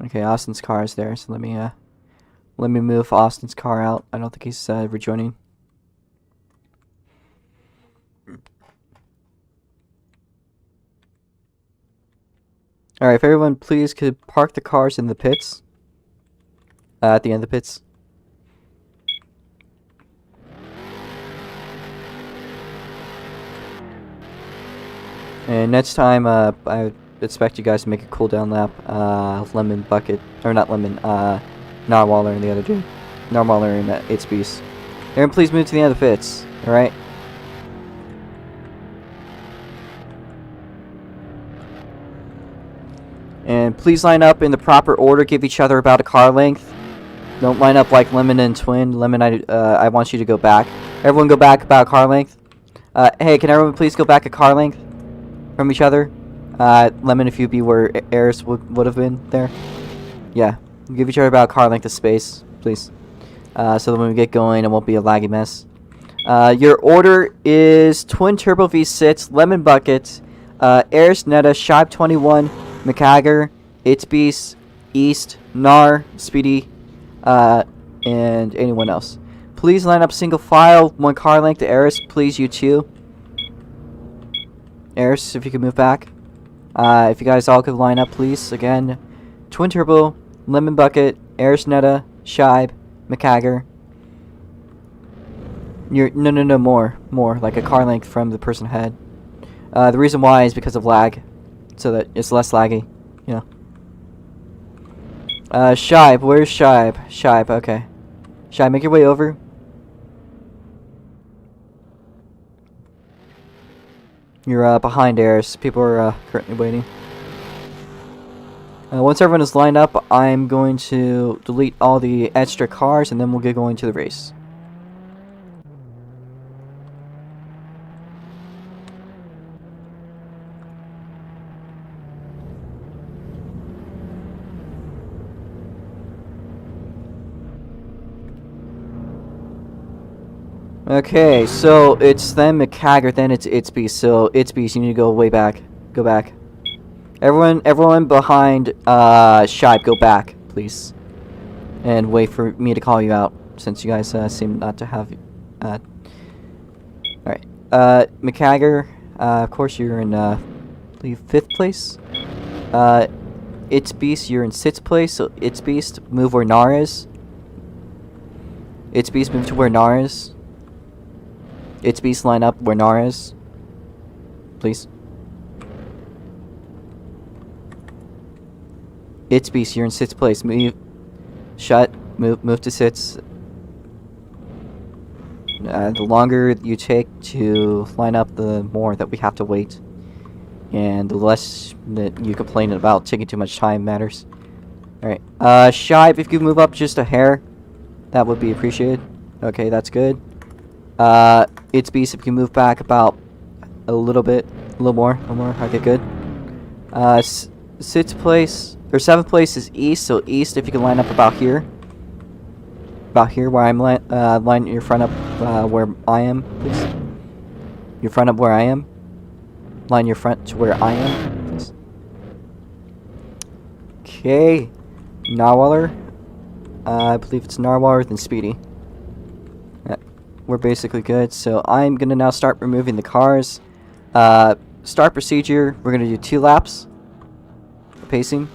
Okay, Austin's car is there, so let me move Austin's car out. I don't think he's rejoining. Alright, if everyone please could park the cars in the pits. At the end of the pits. And next time, I expect you guys to make a cooldown lap. Lemon bucket, or not lemon, Narwaller and the other dude. Narwaller and its beast. Everyone please move to the end of the pits, alright? And please line up in the proper order, give each other about a car length. Don't line up like Lemon and Twin. Lemon, I want you to go back. Everyone go back about a car length. Hey, can everyone please go back a car length from each other? Lemon, if you be where Eris would have been there. Yeah, give each other about a car length of space, please. So that when we get going, it won't be a laggy mess. Your order is Twin Turbo V6, Lemon Bucket, Eris Netta, Shibe 21, McHagger, It's Beast, East, Nar, Speedy, and anyone else. Please line up single file, one car length to Eris, please, you two. Eris, if you could move back. If you guys all could line up, please. Again, Twin Turbo, Lemon Bucket, Eris Netta, Shibe, McHagger. No, more, like a car length from the person ahead. The reason why is because of lag, so that it's less laggy, you know. Shibe, where's Shibe? Shibe, okay. Shibe, make your way over. You're behind Eris. People are currently waiting. Once everyone is lined up, I'm going to delete all the extra cars, and then we'll get going to the race. Okay, so it's then McHagger, then it's Beast. So it's Beast, you need to go way back. Go back. Everyone behind Shibe, go back, please. And wait for me to call you out, since you guys seem not to have... Alright. McHagger, of course you're in, I believe, 5th place. It's Beast, you're in 6th place, so It's Beast, move where Nar is. It's Beast, move to where Nar is. It's Beast, line up where Nar is. Please. It's Beast, you're in 6th place. Move to 6th. The longer you take to line up, the more that we have to wait. And the less that you complain about taking too much time matters. Alright. Shibe, if you move up just a hair, that would be appreciated. Okay, that's good. It's Beast, if you move back about a little more. Okay, good. 6th place, or 7th place is East, so East, if you can line up about here. About here, where I'm line your front up, where I am, please. Your front up where I am. Line your front to where I am, please. Okay. Narwaller. I believe it's Narwaller, then Speedy. We're basically good, so I'm gonna now start removing the cars. Start procedure, we're gonna do 2 laps. Pacing.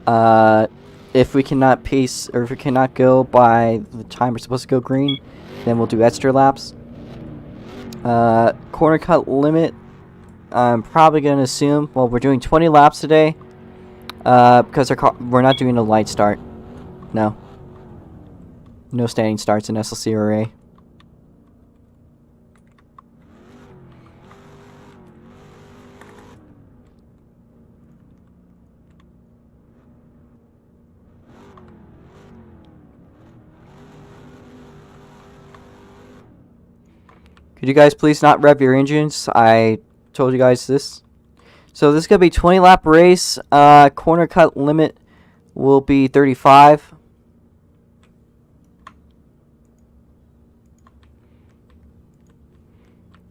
If we cannot pace, or if we cannot go by the time we're supposed to go green, then we'll do extra laps. Corner cut limit, I'm probably gonna assume, well, we're doing 20 laps today, because we're not doing a light start. No. No standing starts in SLCORA. Could you guys please not rev your engines? I told you guys this. So this is going to be 20 lap race. Corner cut limit will be 35.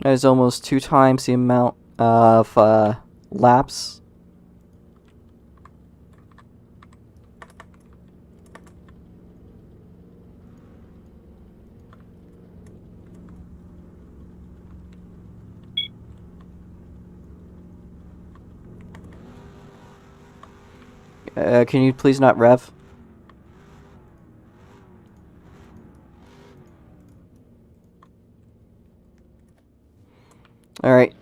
That is almost 2 times the amount of laps. Can you please not rev? Alright,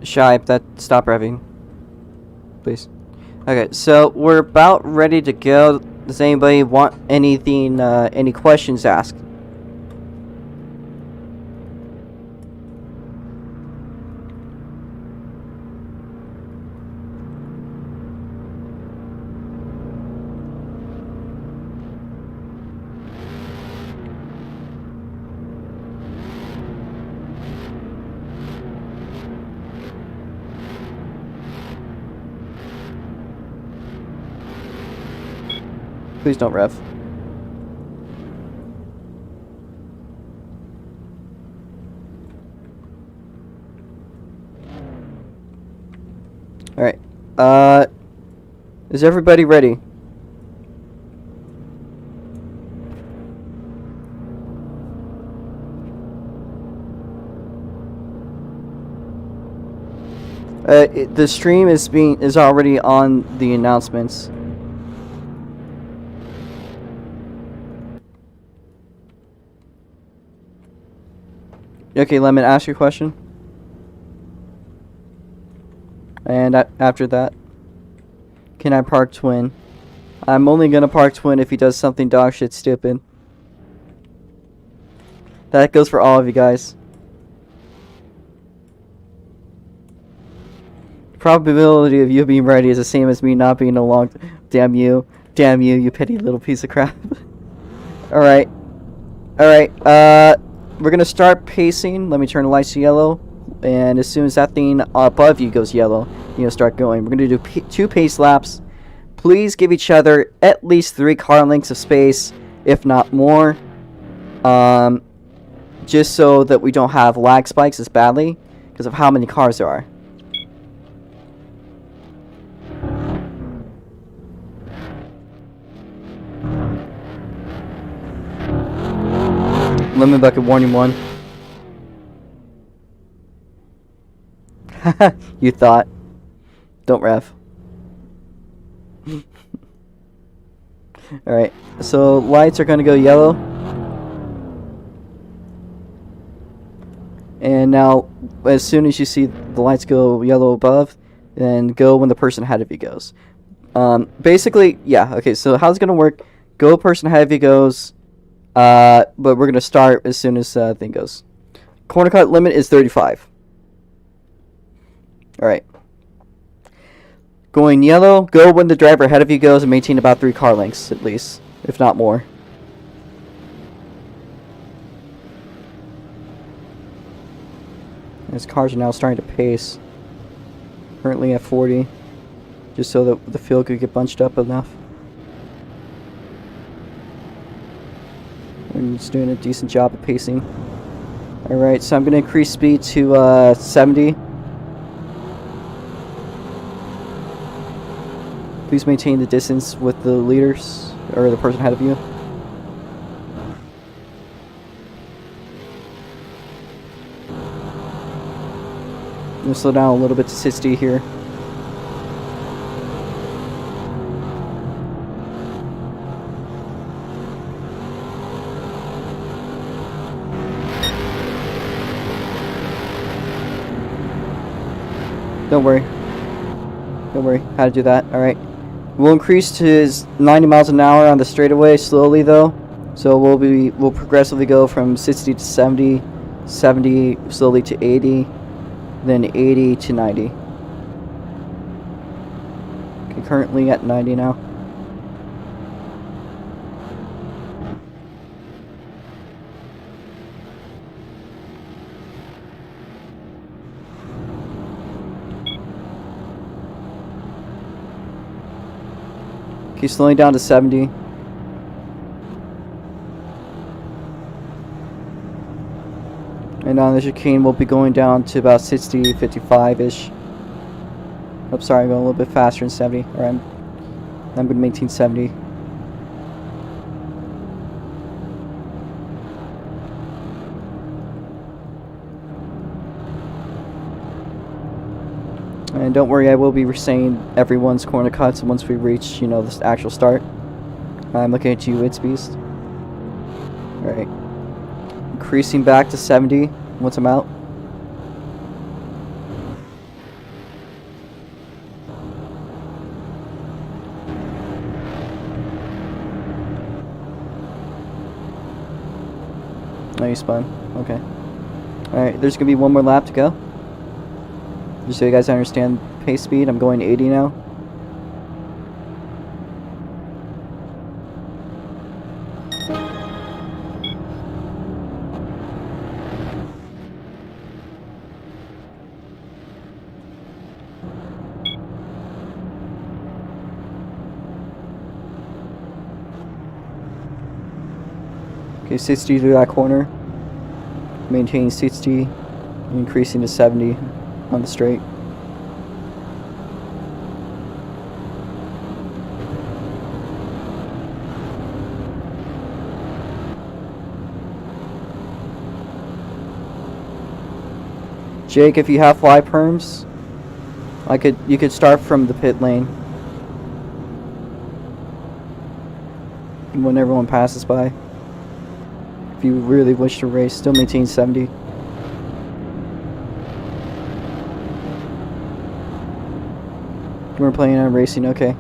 Shy, stop revving. Please. Okay, so we're about ready to go. Does anybody want anything, any questions asked? Please don't rev. Alright. Is everybody ready? The stream is already on the announcements. Okay, Lemon, ask your question. And after that, can I park Twin? I'm only gonna park Twin if he does something dog shit stupid. That goes for all of you guys. Probability of you being ready is the same as me not being along. Damn you, you petty little piece of crap. Alright. We're gonna start pacing. Let me turn the lights to yellow, and as soon as that thing above you goes yellow, you'll start going. We're gonna do 2 pace laps. Please give each other at least 3 car lengths of space, if not more, just so that we don't have lag spikes as badly because of how many cars there are. Lemon Bucket warning 1. You thought. Don't rev. Alright, so lights are going to go yellow. And now, as soon as you see the lights go yellow above, then go when the person ahead of you goes. Basically, yeah, okay, so how's it going to work? Go person ahead of you goes. But we're going to start as soon as thing goes. Corner cut limit is 35. Alright. Going yellow, go when the driver ahead of you goes and maintain about 3 car lengths at least, if not more. These cars are now starting to pace. Currently at 40. Just so that the field could get bunched up enough. And it's doing a decent job of pacing. Alright, so I'm going to increase speed to 70. Please maintain the distance with the leaders, or the person ahead of you. I'm going to slow down a little bit to 60 here. Don't worry. Don't worry. How to do that. Alright. We'll increase to 90 miles an hour on the straightaway slowly though. So we'll progressively go from 60 to 70, 70 slowly to 80, then 80 to 90. Okay, currently at 90 now. Okay, slowing down to 70. And on the chicane, we'll be going down to about 60, 55-ish. Oh, sorry, I'm going a little bit faster than 70. Or I'm going to maintain 70. And don't worry, I will be saying everyone's corner cuts once we reach, you know, the actual start. I'm looking at you, It's Beast. Alright. Increasing back to 70 once I'm out. Oh, you spun. Okay. Alright, there's gonna be one more lap to go. Just so you guys understand pace speed, I'm going 80 now. Okay, 60 through that corner. Maintaining 60, increasing to 70 on the straight. Jake, if you have fly perms, you could start from the pit lane when everyone passes by. If you really wish to race, still maintain 70. We're playing on racing, okay.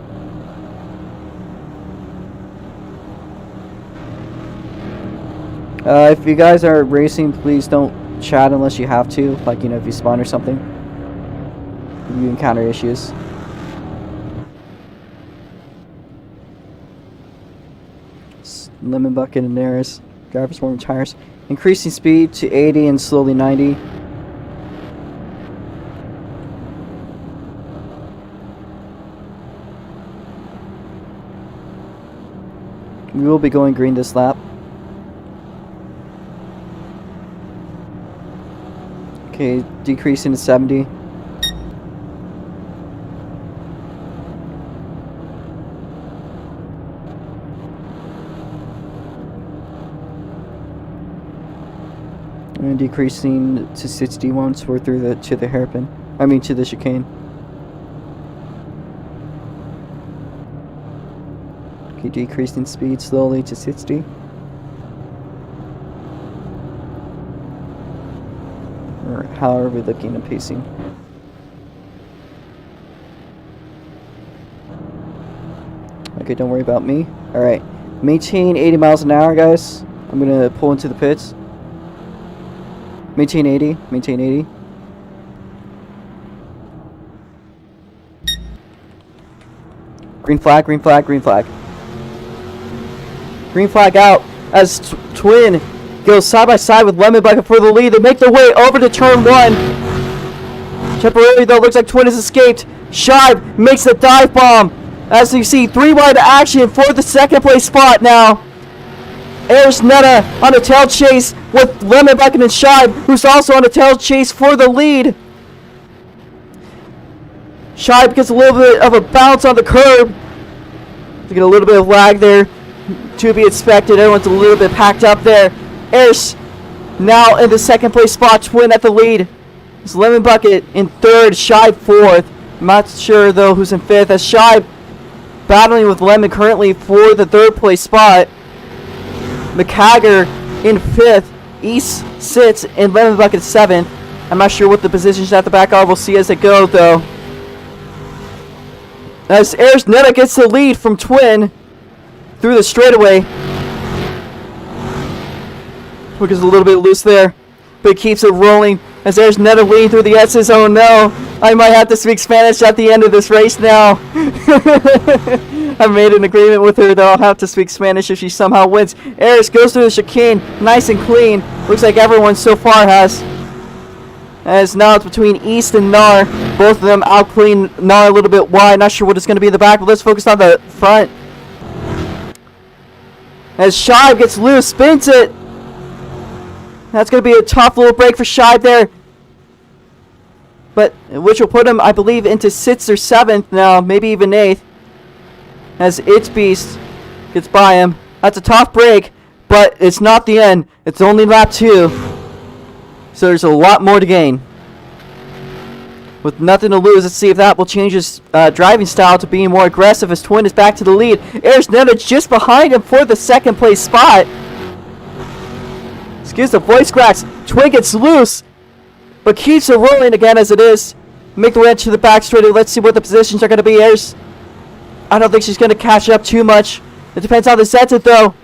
If you guys are racing, please don't chat unless you have to, like, you know, if you spawn or something. If you encounter issues. Lemon bucket and Naris. Driver's warm tires. Increasing speed to 80 and slowly 90. We will be going green this lap. Okay, decreasing to 70. And decreasing to 60 once we're through to the hairpin. I mean to the chicane. Okay, decreasing speed slowly to 60. Or however we're looking at pacing. Okay, don't worry about me. Alright. Maintain 80 miles an hour, guys. I'm gonna pull into the pits. Maintain 80. Maintain 80. Green flag, green flag, green flag. Green flag out as Twin goes side by side with Lemon Bucket for the lead. They make their way over to turn 1. Temporarily, though, looks like Twin has escaped. Shibe makes the dive bomb. As you see, 3 wide action for the second place spot now. Airs Netta on a tail chase with Lemon Bucket and Shibe, who's also on a tail chase for the lead. Shibe gets a little bit of a bounce on the curb. To get a little bit of lag there. To be expected. Everyone's a little bit packed up there. Airs now in the second place spot. Twin at the lead. It's Lemon Bucket in third. Shibe fourth. I'm not sure though who's in fifth. As Shibe battling with Lemon currently for the third place spot. McCagger in 5th, East 6th, and Lemon Bucket 7th. I'm not sure what the positions at the back are. We'll see as it goes, though. As Airs Netta gets the lead from Twin through the straightaway. Hook is a little bit loose there, but keeps it rolling as Airs Netta leading through the S's. Oh no, I might have to speak Spanish at the end of this race now. I made an agreement with her that I'll have to speak Spanish if she somehow wins. Airs goes through the chicane, nice and clean. Looks like everyone so far has. As now it's between East and Nar. Both of them out clean Nar a little bit wide. Not sure what it's going to be in the back, but let's focus on the front. As Shibe gets loose, spins it. That's going to be a tough little break for Shibe there. but which will put him, I believe, into 6th or 7th now, maybe even 8th. As It's Beast gets by him. That's a tough break, but it's not the end. It's only lap 2, so there's a lot more to gain. With nothing to lose, let's see if that will change his driving style to being more aggressive as Twin is back to the lead. Arizona just behind him for the 2nd place spot. Excuse the voice cracks. Twin gets loose, but keeps it rolling again as it is. Make the way to the back straightaway. Let's see what the positions are going to be. I don't think she's going to catch up too much. It depends how this ends it though.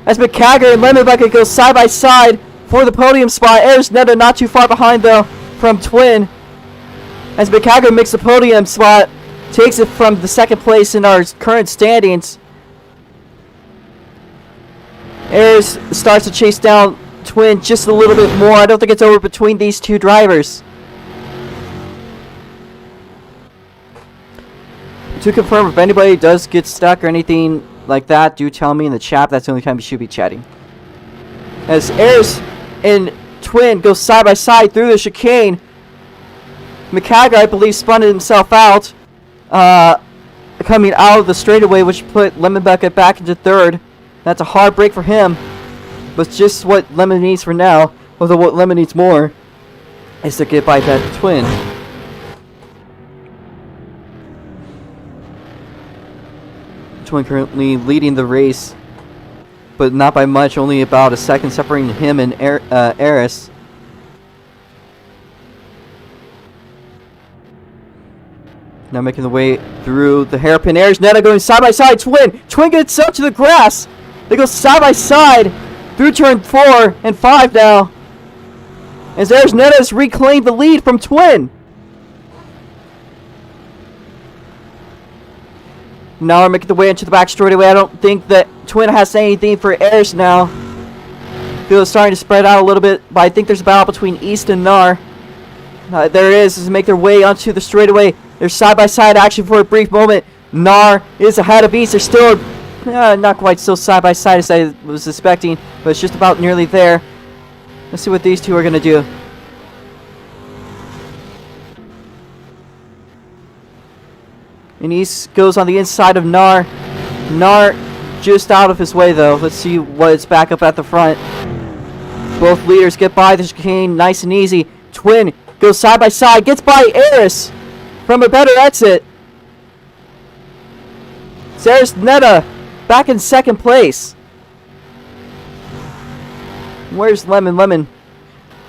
As McCagger and Lemon Bucket go side by side for the podium spot. Arizona not too far behind though from Twin. As McCagger makes the podium spot, takes it from the 2nd place in our current standings. Ayers starts to chase down Twin just a little bit more. I don't think it's over between these two drivers. To confirm, if anybody does get stuck or anything like that, do tell me in the chat. That's the only time you should be chatting. As Ayers and Twin go side by side through the chicane, McCagger, I believe, spun himself out, coming out of the straightaway, which put Lemon Bucket back into 3rd. That's a hard break for him, but just what Lemon needs for now. Although what Lemon needs more is to get by that Twin. Twin currently leading the race, but not by much, only about a second separating him and Eris. Now making the way through the hairpin. Arizona going side by side. Twin gets up to the grass. They go side by side through turn 4 and 5 now. As Arizona has reclaimed the lead from Twin. Now we're making the way into the back straightaway. I don't think that Twin has anything for Ayers now. Field is starting to spread out a little bit, but I think there's a battle between East and Nar. There it is, as they make their way onto the straightaway. There's side-by-side action for a brief moment. Nar is ahead of East. They're still not quite still side-by-side as I was suspecting, but it's just about nearly there. Let's see what these two are going to do. And East goes on the inside of Nar. Nar just out of his way, though. Let's see what it's back up at the front. Both leaders get by the chicane nice and easy. Twin goes side by side, gets by Eris from a better exit. Saris Netta back in 2nd place. Where's Lemon Boy?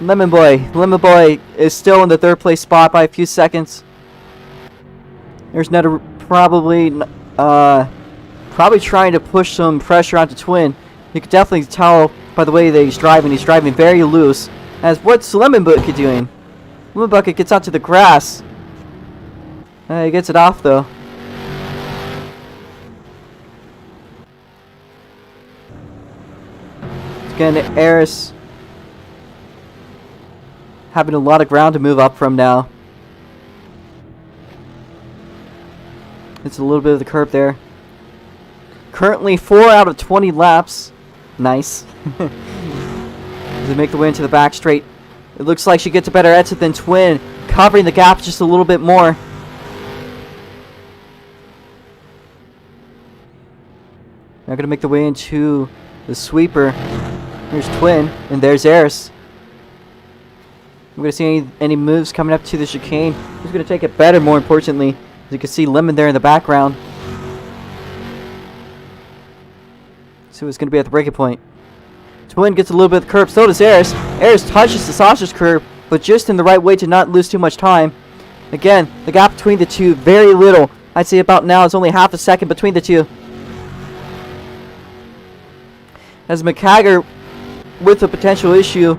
Lemon Boy is still in the 3rd place spot by a few seconds. There's Netta probably trying to push some pressure onto Twin. You can definitely tell by the way that he's driving. He's driving very loose. As what's Lemon Bucket doing? Lemon Bucket gets out to the grass. He gets it off though. Again, Eris having a lot of ground to move up from now. It's a little bit of the curb there. Currently 4 out of 20 laps. Nice. As they make the way into the back straight. It looks like she gets a better exit than Twin, covering the gap just a little bit more. Now going to make the way into the sweeper. There's Twin, and there's Eris. I'm going to see any moves coming up to the chicane. Who's going to take it better, more importantly? As you can see Lemon there in the background. So it's going to be at the breaking point. Twin gets a little bit of the curb, so does Eris. Eris touches the sausage curb, but just in the right way to not lose too much time. Again, the gap between the two, very little. I'd say about now it's only half a second between the two. As McCagger, with a potential issue,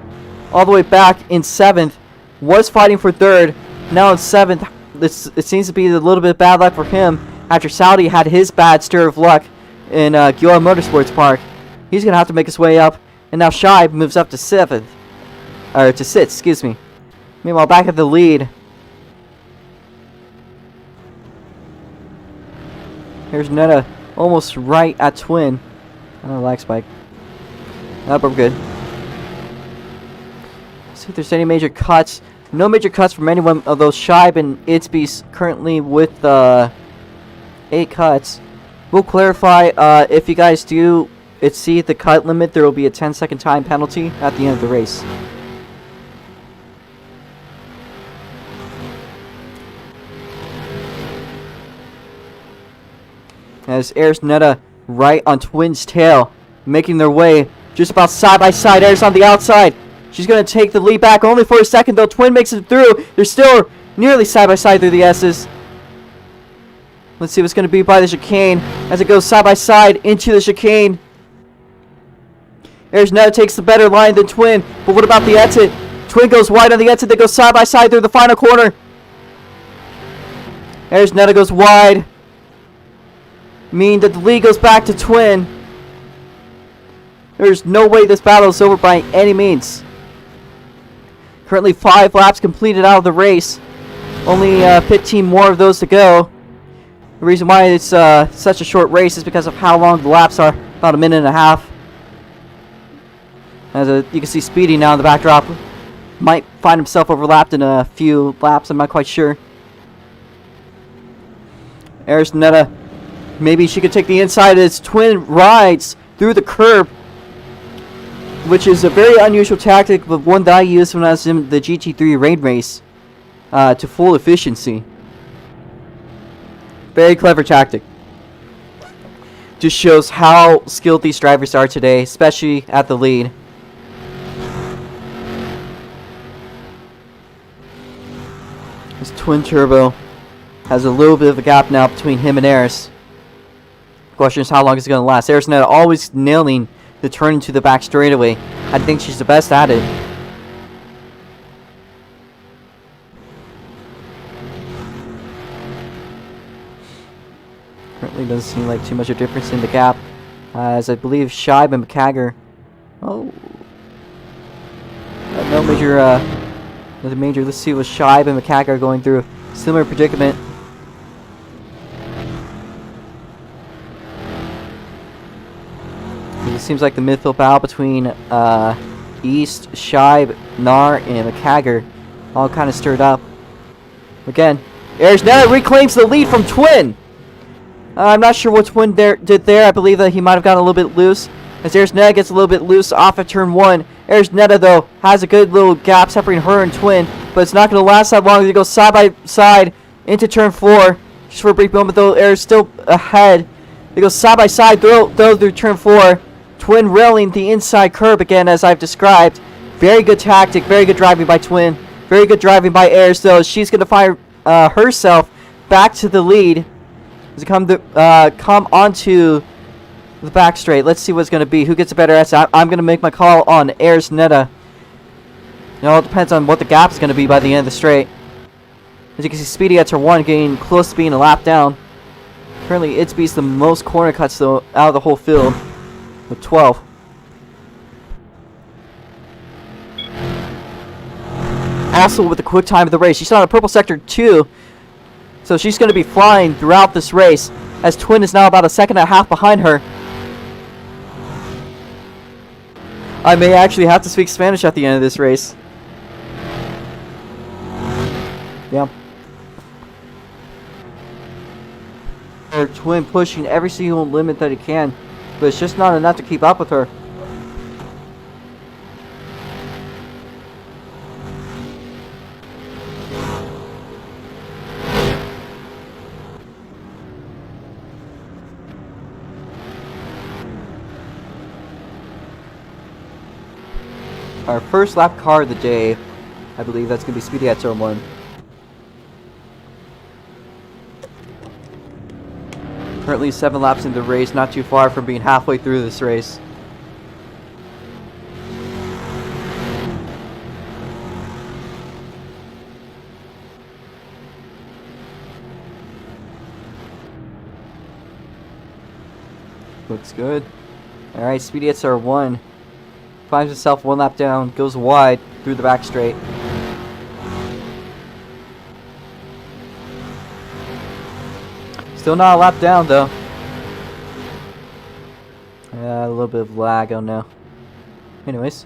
all the way back in 7th, was fighting for 3rd. Now in 7th, it seems to be a little bit of bad luck for him after Saudi had his bad stir of luck in Gila Motorsports Park. He's going to have to make his way up. And now Shibe moves up to 7th. Or to 6th, excuse me. Meanwhile, back at the lead. Here's Netta almost right at Twin. Oh, lag spike. But we're good. See if there's any major cuts. No major cuts from anyone, although Scheib and Itzby's currently with 8 cuts. We'll clarify, if you guys do exceed the cut limit, there will be a 10-second time penalty at the end of the race. As Ayers Netta right on Twin's tail, making their way just about side by side. Ayers on the outside. She's going to take the lead back only for a second, though. Twin makes it through. They're still nearly side by side through the S's. Let's see what's going to be by the chicane as it goes side by side into the chicane. Ayers Netta takes the better line than Twin, but what about the exit? Twin goes wide on the exit. They go side by side through the final corner. Ayers Netta goes wide, meaning that the lead goes back to Twin. There's no way this battle is over by any means. Currently 5 laps completed out of the race. Only 15 more of those to go. The reason why it's such a short race is because of how long the laps are. About a minute and a half. As you can see Speedy now in the backdrop. Might find himself overlapped in a few laps, I'm not quite sure. Ayers Netta, maybe she could take the inside as Twin rides through the curb, which is a very unusual tactic, but one that I used when I was in the GT3 rain race to full efficiency. Very clever tactic. Just shows how skilled these drivers are today, especially at the lead. This Twin Turbo has a little bit of a gap now between him and Ayers. Question is how long is it going to last. Ayers Netta always nailing the turn into the back straightaway. I think she's the best at it. Currently doesn't seem like too much of a difference in the gap, as I believe Scheib and McCagger. Oh, no major, nothing major. Let's see what Scheib and McCagger are going through. Similar predicament. It seems like the midfield battle between East, Scheib, Nar, and McCagger all kind of stirred up. Again, Ayers Netta reclaims the lead from Twin. I'm not sure what Twin did there. I believe that he might have gotten a little bit loose. As Ayers Netta gets a little bit loose off of turn 1. Ayers Netta, though, has a good little gap separating her and Twin, but it's not going to last that long. They go side by side into turn 4. Just for a brief moment, though, Ayers still ahead. They go side by side through turn 4. Twin railing the inside curb again, as I've described. Very good tactic, very good driving by Twin. Very good driving by Ayers, though. She's going to fire herself back to the lead as it come onto the back straight. Let's see what's going to be. Who gets a better S? I'm going to make my call on Ayers Netta. It all depends on what the gap is going to be by the end of the straight. As you can see, Speedy at turn 1 getting close to being a lap down. Currently, Itzby's the most corner cuts, though, out of the whole field with 12. Also, with the quick time of the race, she's on a purple sector 2. So she's going to be flying throughout this race, as Twin is now about a second and a half behind her. I may actually have to speak Spanish at the end of this race. Yeah. Her Twin pushing every single limit that he can, but it's just not enough to keep up with her. Our first lap car of the day, I believe that's going to be Speedy at turn 1. Currently 7 laps into the race, not too far from being halfway through this race. Looks good. Alright, Speedy at turn 1. Finds himself 1 lap down, goes wide through the back straight. Still not a lap down, though. Yeah, a little bit of lag, oh no. Anyways,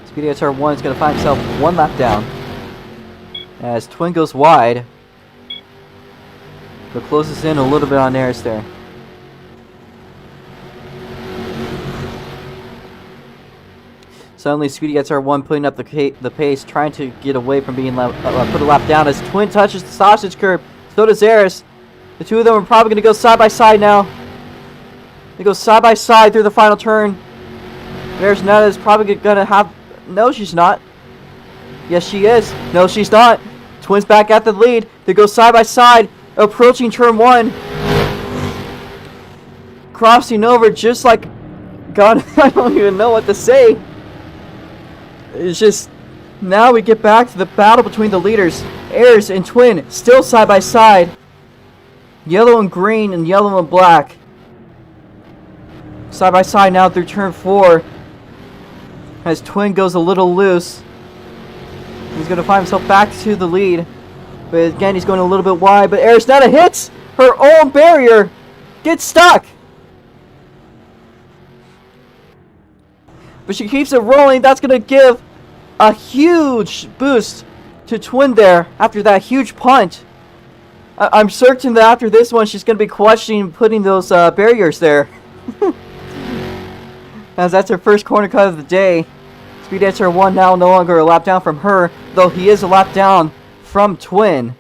Speedy at turn 1 is going to find himself 1 lap down. As Twin goes wide. But closes in a little bit on Eris there. Suddenly, Speedy gets R1, putting up the pace, trying to get away from being put a lap down. As Twin touches the sausage curb, so does Eris. The two of them are probably going to go side by side now. They go side by side through the final turn. Eris Netta is probably going to have... No, she's not. Yes, she is. No, she's not. Twin's back at the lead. They go side by side, approaching turn 1. Crossing over just like... God, I don't even know what to say. It's just, now we get back to the battle between the leaders. Eris and Twin still side by side. Yellow and green and yellow and black. Side by side now through turn 4. As Twin goes a little loose. He's going to find himself back to the lead. But again, he's going a little bit wide. But Eris Netta hits her own barrier. Gets stuck. But she keeps it rolling. That's going to give a huge boost to Twin there after that huge punt. I'm certain that after this one, she's going to be questioning putting those barriers there. As that's her first corner cut of the day. Speed Dancer 1 now no longer a lap down from her, though he is a lap down from Twin.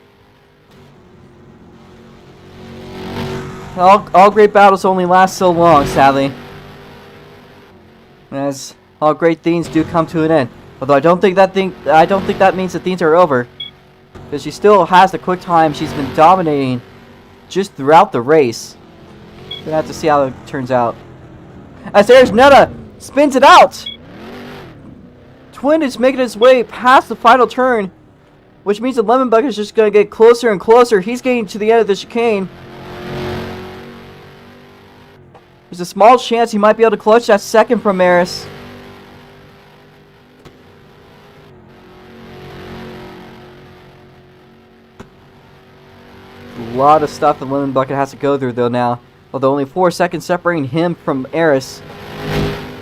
All great battles only last so long, sadly. As all great things do come to an end. Although I don't think that means that things are over. Because she still has the quick time. She's been dominating just throughout the race. Gonna have to see how it turns out. As Eris Netta spins it out. Twin is making his way past the final turn, which means the Lemon Bucket is just gonna get closer and closer. He's getting to the end of the chicane. There's a small chance he might be able to clutch that second from Eris. A lot of stuff the Lemon Bucket has to go through though now. Although only 4 seconds separating him from Eris.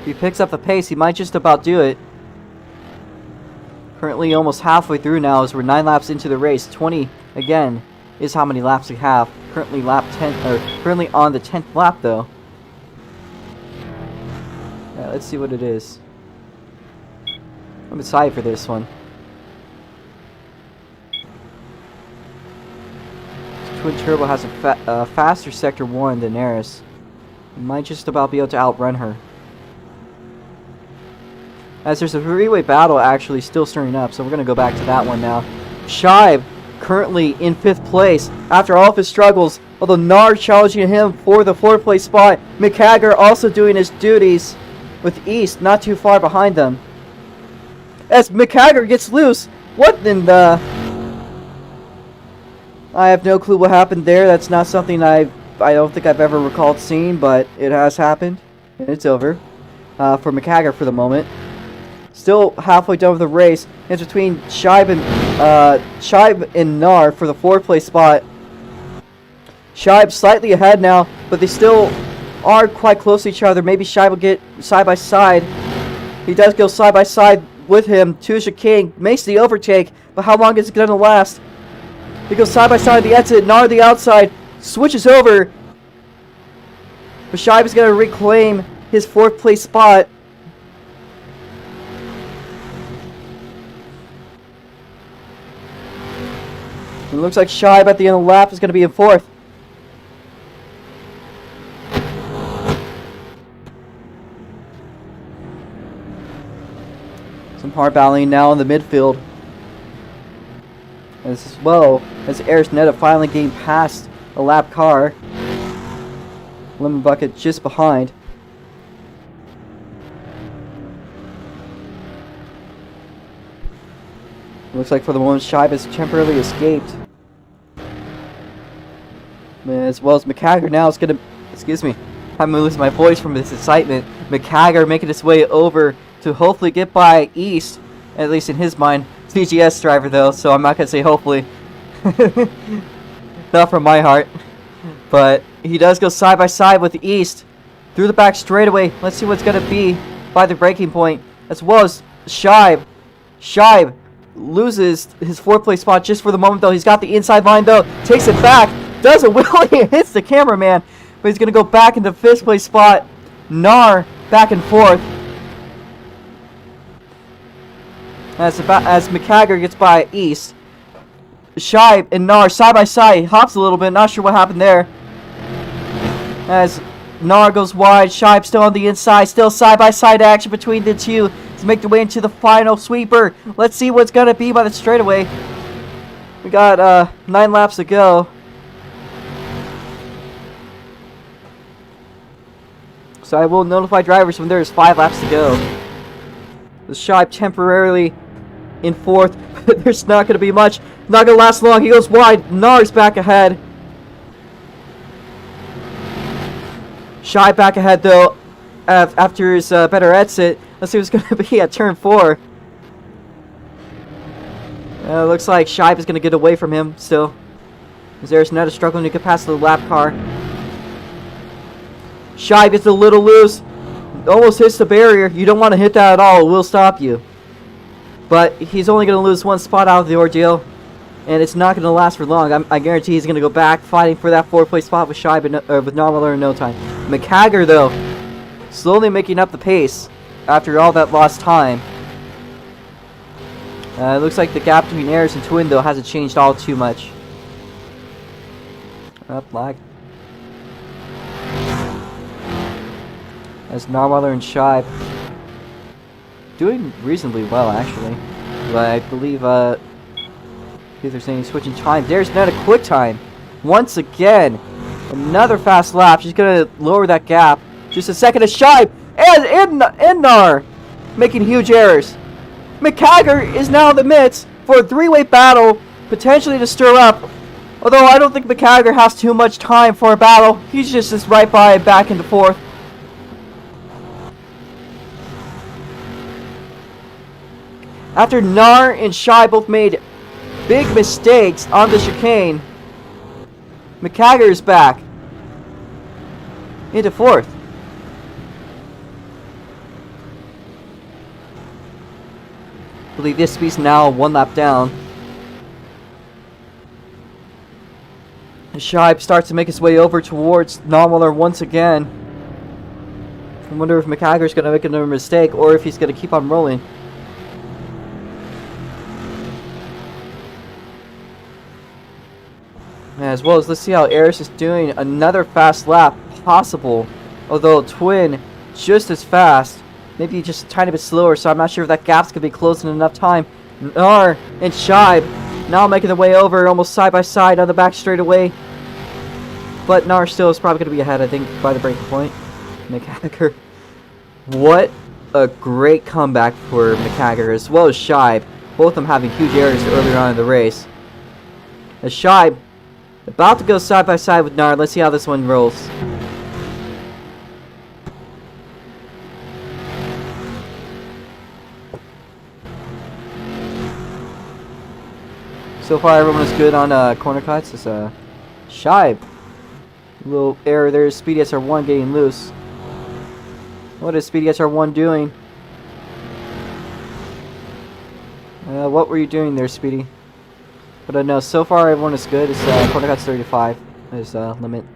If he picks up the pace, he might just about do it. Currently almost halfway through now as we're 9 laps into the race. 20 again is how many laps we have. Currently currently on the 10th lap though. Yeah, let's see what it is. I'm excited for this one. Twin Turbo has a faster Sector 1 than Eris. He might just about be able to outrun her. As there's a three-way battle actually still stirring up, so we're going to go back to that one now. Shibe currently in 5th place after all of his struggles, although Nard challenging him for the 4th place spot. McHagger also doing his duties with East not too far behind them. As McHagger gets loose, what in the... I have no clue what happened there. That's not something I don't think I've ever recalled seeing, but it has happened. And it's over for McHagger for the moment. Still halfway done with the race. It's between Shibe and Nar for the 4th place spot. Shibe slightly ahead now, but they still are quite close to each other. Maybe Shibe will get side by side. He does go side by side with him to chicane. Makes the overtake, but how long is it going to last? He goes side by side at the exit. Nar the outside. Switches over. But Shibe is going to reclaim his 4th place spot. It looks like Shibe at the end of the lap is going to be in 4th. Some hard battling now in the midfield. As well as Eris Netta finally getting past a lap car. Lemon Bucket just behind. Looks like for the moment Shibe has temporarily escaped. As well as McHagger now is going to... Excuse me. I'm going to lose my voice from this excitement. McHagger making his way over to hopefully get by East. At least in his mind. TGS driver though, so I'm not going to say hopefully. Not from my heart. But he does go side by side with East. Through the back straightaway. Let's see what's going to be by the breaking point. As well as Shibe. Shibe loses his 4th place spot just for the moment, though. He's got the inside line, though. Takes it back. Does a wheelie. Hits the cameraman. But he's going to go back into 5th place spot. Nar back and forth. As McCagger gets by East. Shibe and Nar side by side. Hops a little bit. Not sure what happened there. As Nar goes wide. Shibe still on the inside. Still side by side action between the two. To make the way into the final sweeper. Let's see what's going to be by the straightaway. We got 9 laps to go. So I will notify drivers when there's 5 laps to go. The Shibe temporarily in 4th. There's not going to be much. Not going to last long. He goes wide. Nar's back ahead. Shibe back ahead though. After his better exit. Let's see what's going to be at turn 4. Looks like Shibe is going to get away from him still. As there's another struggling to get past the lap car. Shibe gets a little loose. Almost hits the barrier. You don't want to hit that at all. It will stop you. But he's only going to lose 1 spot out of the ordeal. And it's not going to last for long. I guarantee he's going to go back fighting for that 4th place spot with Shibe with Narmiller in no time. McCagger, though, slowly making up the pace after all that lost time. It looks like the gap between Aris and Twin, though, hasn't changed all too much. Lag. As Narmiller and Shibe doing reasonably well, actually. But I believe they're saying switching time. There's not a quick time. Once again, another fast lap. She's gonna lower that gap. Just a second to Shibe and Nar making huge errors. McCagger is now in the midst for a 3-way battle, potentially to stir up. Although I don't think McCagger has too much time for a battle. He's just right by back into 4th. After Nar and Shibe both made big mistakes on the chicane, McCagger is back into 4th. I believe this speed's now 1 lap down. And Shibe starts to make his way over towards Narmiller once again. I wonder if McCagger's going to make another mistake or if he's going to keep on rolling. As well as, let's see how Eris is doing. Another fast lap possible. Although Twin just as fast. Maybe just a tiny bit slower, so I'm not sure if that gap's going to be closed in enough time. Nar and Shibe now making their way over almost side by side on the back straightaway. But Nar still is probably going to be ahead, I think, by the breaking point. McCagger. What a great comeback for McCagger as well as Shibe. Both of them having huge errors earlier on in the race. As Shibe about to go side by side with Nar. Let's see how this one rolls. So far, everyone is good on corner cuts. It's Shibe. A little error there. Speedy SR1 getting loose. What is Speedy SR1 doing? What were you doing there, Speedy? But no, so far everyone is good. It's corner cuts 35 is limit.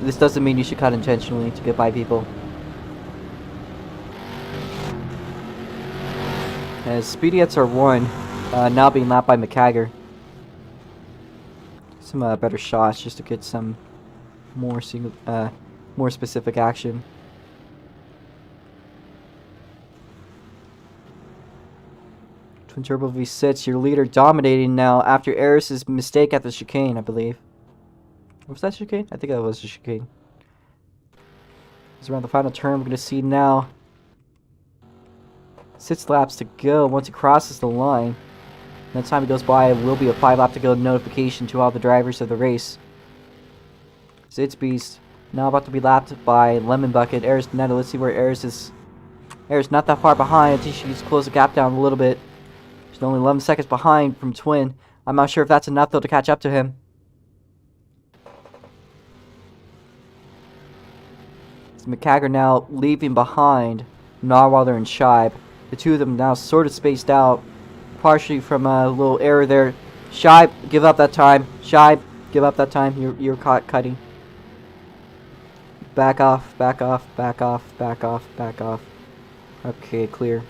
This doesn't mean you should cut intentionally to get by people. As Speedy SR1 now being lapped by McCagger. Some better shots just to get some more more specific action. Twin Turbo V6, your leader dominating now after Eris's mistake at the chicane, I believe. Was that chicane? I think that was the chicane. It's around the final turn. We're going to see now 6 laps to go once he crosses the line. Next time he goes by, it will be a 5 lap to go notification to all the drivers of the race. Zit's Beast now about to be lapped by Lemon Bucket. Eris Netta. Let's see where Eris is. Eris not that far behind. I think she needs to close the gap down a little bit. She's only 11 seconds behind from Twin. I'm not sure if that's enough though to catch up to him. It's McCagger now leaving behind Narwhaldor and Shibe. The two of them now sort of spaced out, partially from a little error there. Shy, give up that time. Shy, give up that time. You're caught cutting. Back off, back off, back off, back off, back off. Okay, clear.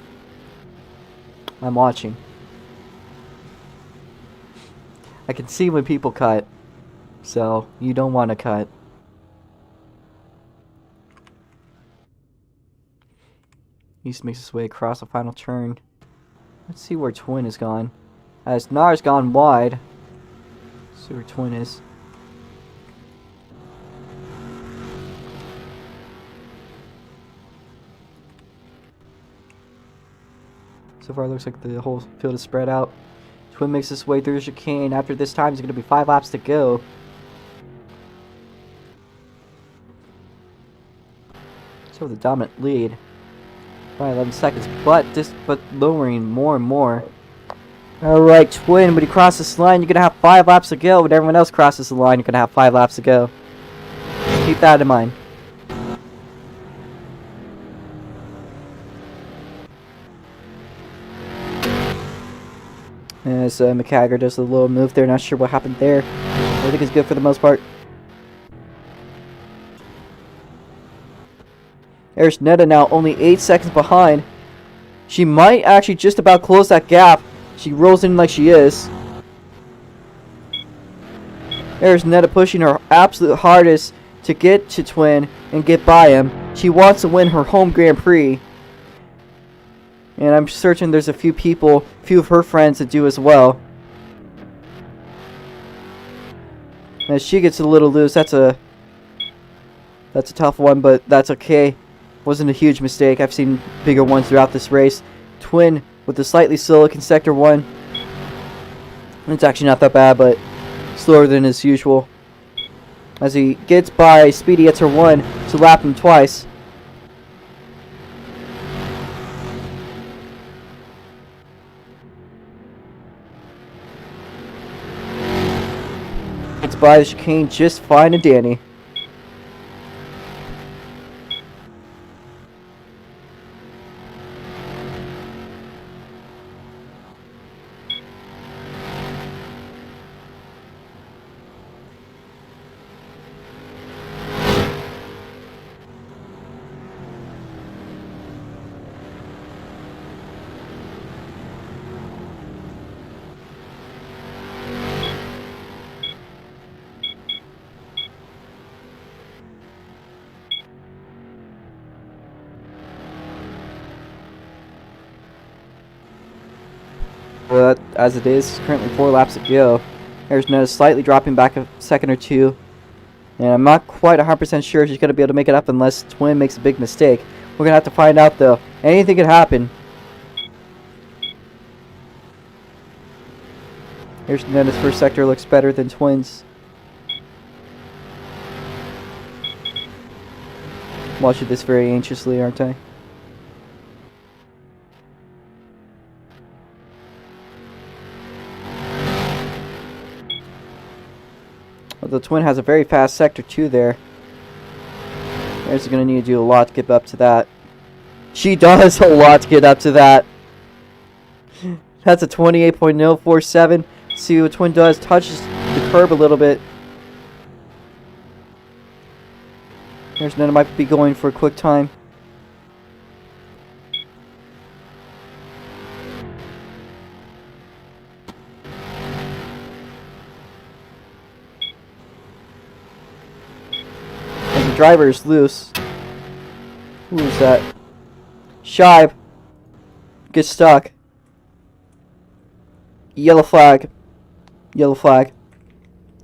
I'm watching. I can see when people cut, so you don't want to cut. East makes his way across the final turn. Let's see where Twin is gone. As Nar's gone wide. Let's see where Twin is. So far, it looks like the whole field is spread out. Twin makes his way through the chicane. After this time, there's going to be 5 laps to go. So the dominant lead by 11 seconds, but lowering more and more. Alright, Twin, when you cross this line, you're going to have 5 laps to go. When everyone else crosses the line, you're going to have 5 laps to go. Keep that in mind. As McCagger does a little move there, not sure what happened there. I think it's good for the most part. There's Netta now only 8 seconds behind. She might actually just about close that gap. She rolls in like she is. There's Netta pushing her absolute hardest to get to Twin and get by him. She wants to win her home Grand Prix. And I'm certain there's a few of her friends that do as well. As she gets a little loose, that's a tough one, but that's okay. Wasn't a huge mistake. I've seen bigger ones throughout this race. Twin with the slightly slow in sector 1. It's actually not that bad, but slower than his usual. As he gets by Speedy at turn 1 to lap him twice. Gets by the chicane just fine and dandy. But as it is, currently 4 laps to go. There's Netta slightly dropping back a second or two. And I'm not quite 100% sure if she's going to be able to make it up unless Twin makes a big mistake. We're going to have to find out though. Anything could happen. Here's Netta's first sector, looks better than Twin's. Watching this very anxiously, aren't I? The Twin has a very fast sector 2 there. There's going to need to do a lot to get up to that. She does a lot to get up to that. That's a 28.047. See what Twin does. Touches the curb a little bit. There's Netta might be going for a quick time. Driver is loose. Who is that? Shive. Get stuck. Yellow flag. Yellow flag.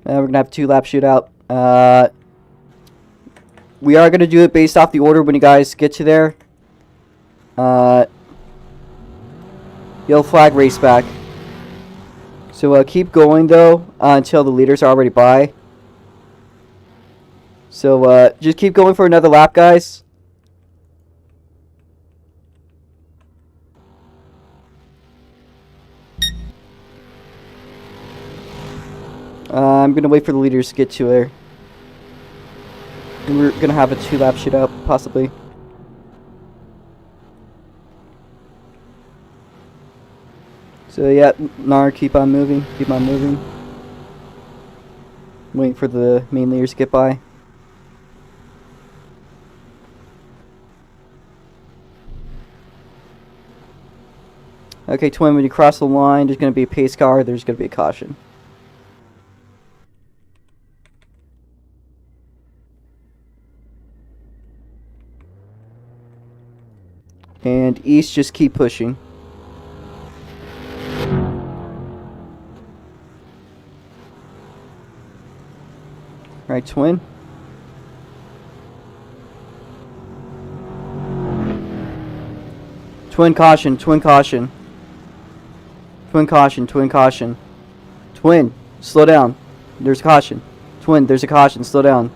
We're going to have a 2-lap shootout. We are going to do it based off the order when you guys get to there. Yellow flag, race back. So keep going though until the leaders are already by. So, just keep going for another lap, guys. I'm going to wait for the leaders to get to there. And we're going to have a 2-lap shootout, possibly. So yeah, Nar, keep on moving. Keep on moving. Waiting for the main leaders to get by. Okay, Twin, when you cross the line, there's going to be a pace car, there's going to be a caution. And East, just keep pushing. Right, Twin. Twin caution, twin caution. Twin caution, twin caution. Twin, slow down. There's caution. Twin, there's a caution, slow down.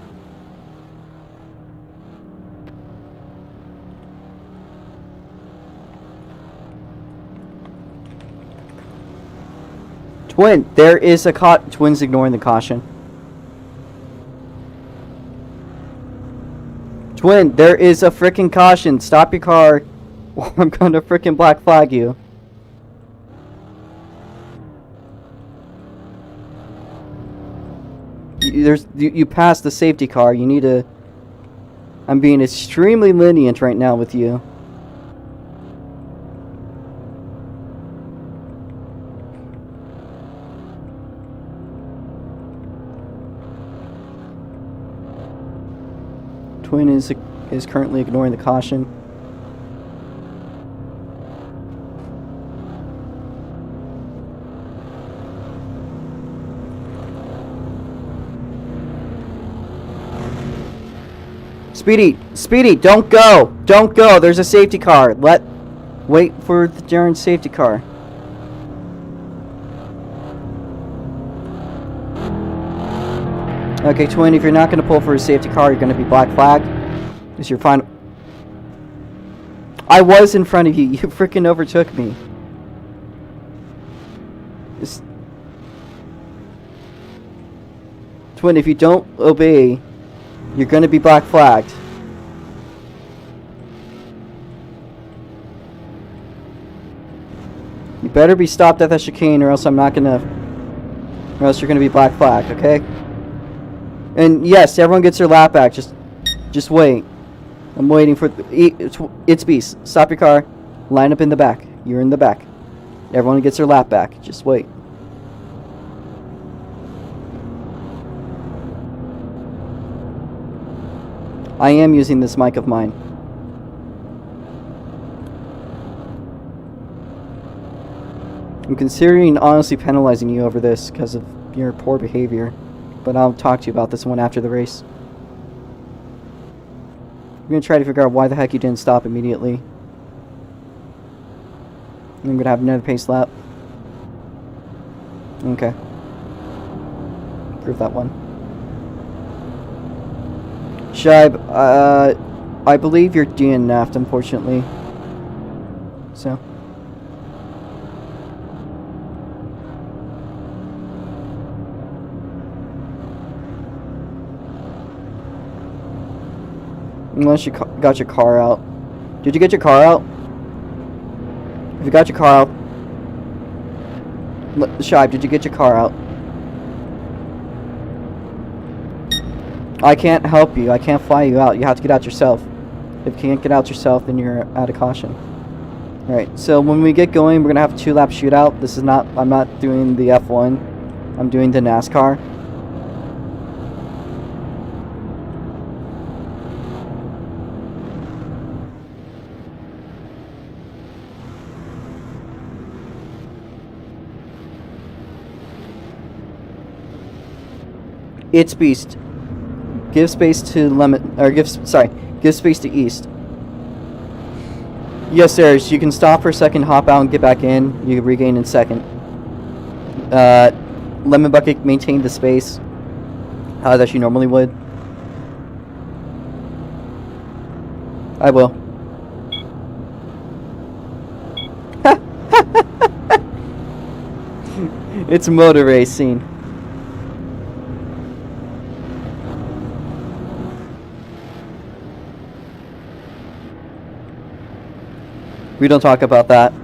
Twin, there is a Twin's ignoring the caution. Twin, there is a freaking caution. Stop your car or I'm gonna freaking black flag you. You passed the safety car. You need to... I'm being extremely lenient right now with you. Twin is currently ignoring the caution. Speedy, don't go! Don't go! There's a safety car. Wait for the darn safety car. Okay, Twin, if you're not going to pull for a safety car, you're going to be black flagged. Is your final... I was in front of you. You freaking overtook me. Twin, if you don't obey, you're going to be black flagged. You better be stopped at that chicane or else I'm not going to... Or else you're going to be black flagged, okay? And yes, everyone gets their lap back. Just wait. I'm waiting for... It's Beast. Stop your car. Line up in the back. You're in the back. Everyone gets their lap back. Just wait. I am using this mic of mine. I'm considering honestly penalizing you over this because of your poor behavior. But I'll talk to you about this one after the race. I'm going to try to figure out why the heck you didn't stop immediately. I'm going to have another pace lap. Okay. Prove that one. Shibe, I believe you're DNF'd, unfortunately. So. Unless you got your car out. Did you get your car out? If you got your car out... Shibe, did you get your car out? I can't help you. I can't fly you out. You have to get out yourself. If you can't get out yourself, then you're out of caution. Alright, so when we get going, we're going to have a 2-lap shootout. This is not... I'm not doing the F1. I'm doing the NASCAR. It's Beast. Give space to lemon, or give space to East. Yes, sir. So you can stop for a second, hop out, and get back in. You can regain in second. Lemon Bucket, maintain the space that you normally would. I will. It's motor racing. We don't talk about that.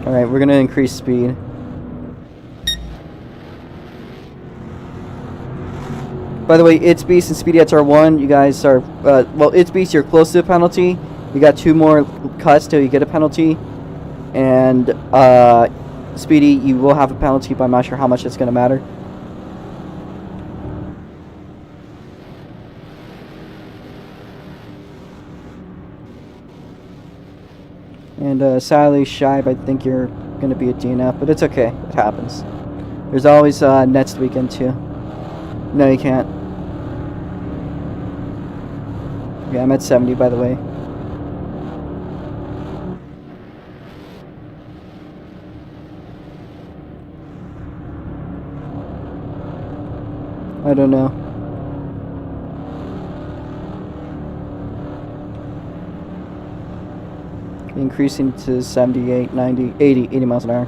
Alright, we're gonna increase speed. By the way, It's Beast and Speedy are 1. You guys are, well, It's Beast, you're close to a penalty. You got 2 more cuts till you get a penalty. And, Speedy, you will have a penalty, but I'm not sure how much it's gonna matter. And, sadly, Shive, I think you're gonna be a DNF, but it's okay. It happens. There's always, next weekend, too. No, you can't. Yeah, I'm at 70, by the way. I don't know. Increasing to 78, 90, 80 miles an hour.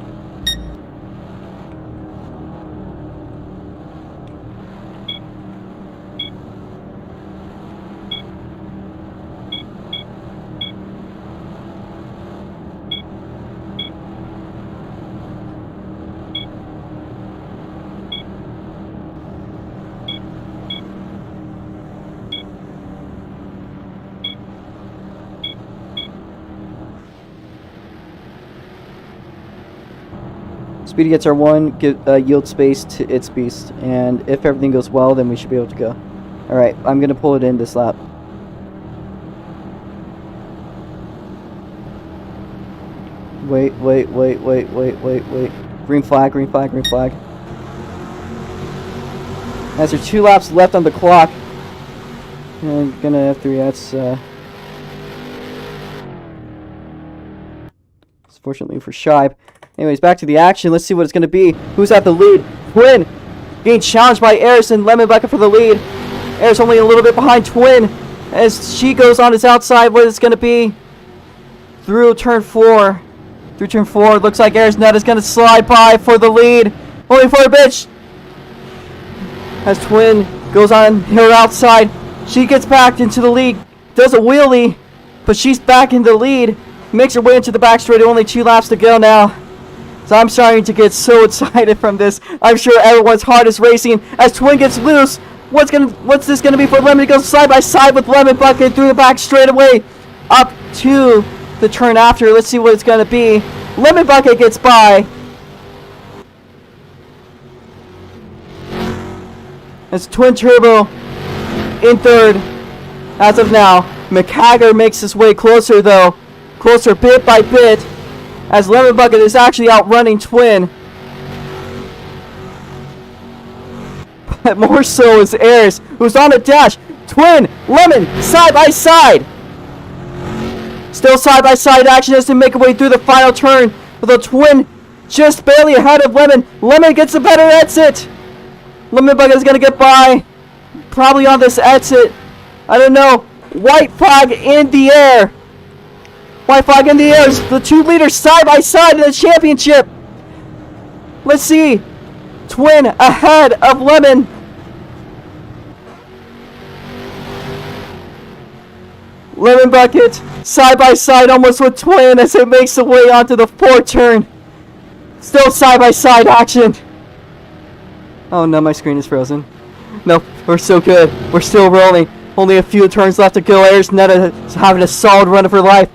Speedy gets our 1, yield space to It's Beast, and if everything goes well, then we should be able to go. Alright, I'm gonna pull it in this lap. Wait. Green flag. As there are 2 laps left on the clock. And I'm gonna have 3, that's, fortunately for Shibe. Anyways, back to the action. Let's see what it's going to be. Who's at the lead? Twin being challenged by Eris and Lemon Bucket for the lead. Eris only a little bit behind Twin as she goes on his outside. What it's going to be through turn 4. Through turn 4, it looks like Eris Nut is going to slide by for the lead. Only for a bitch. As Twin goes on her outside, she gets back into the lead. Does a wheelie, but she's back in the lead. Makes her way into the back straight. Only 2 laps to go now. So I'm starting to get so excited from this. I'm sure everyone's heart is racing as Twin gets loose. What's this gonna be for Lemon? It goes side by side with Lemon Bucket through the back straightaway up to the turn after. Let's see what it's gonna be. Lemon Bucket gets by. As Twin Turbo in 3rd as of now. McHagger makes his way closer though. Closer bit by bit. As Lemon Bucket is actually outrunning Twin. But more so is Eris, who's on a dash. Twin, Lemon, side by side. Still side by side action as they make their way through the final turn. With a Twin just barely ahead of Lemon. Lemon gets a better exit. Lemon Bucket is going to get by. Probably on this exit. I don't know. White flag in the air. White flag in the air. The 2 leaders side by side in the championship. Let's see. Twin ahead of Lemon. Lemon Bucket side by side almost with Twin as it makes the way onto the 4th turn. Still side by side action. Oh no, my screen is frozen. No, we're so good. We're still rolling. Only a few turns left to go. Eris Netta is having a solid run of her life.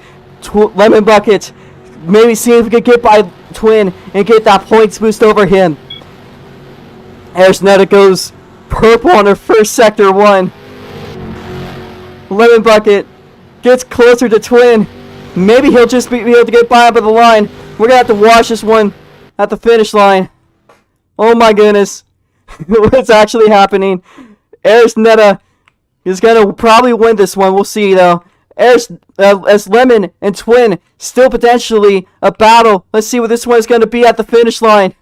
Lemon Bucket, maybe see if we can get by Twin and get that points boost over him. Eris Netta goes purple on her first sector 1. Lemon Bucket gets closer to Twin. Maybe he'll just be able to get by up at the line. We're gonna have to watch this one at the finish line. Oh my goodness. What's actually happening? Eris Netta is gonna probably win this one. We'll see though. As Lemon and Twin still potentially a battle. Let's see what this one is going to be at the finish line.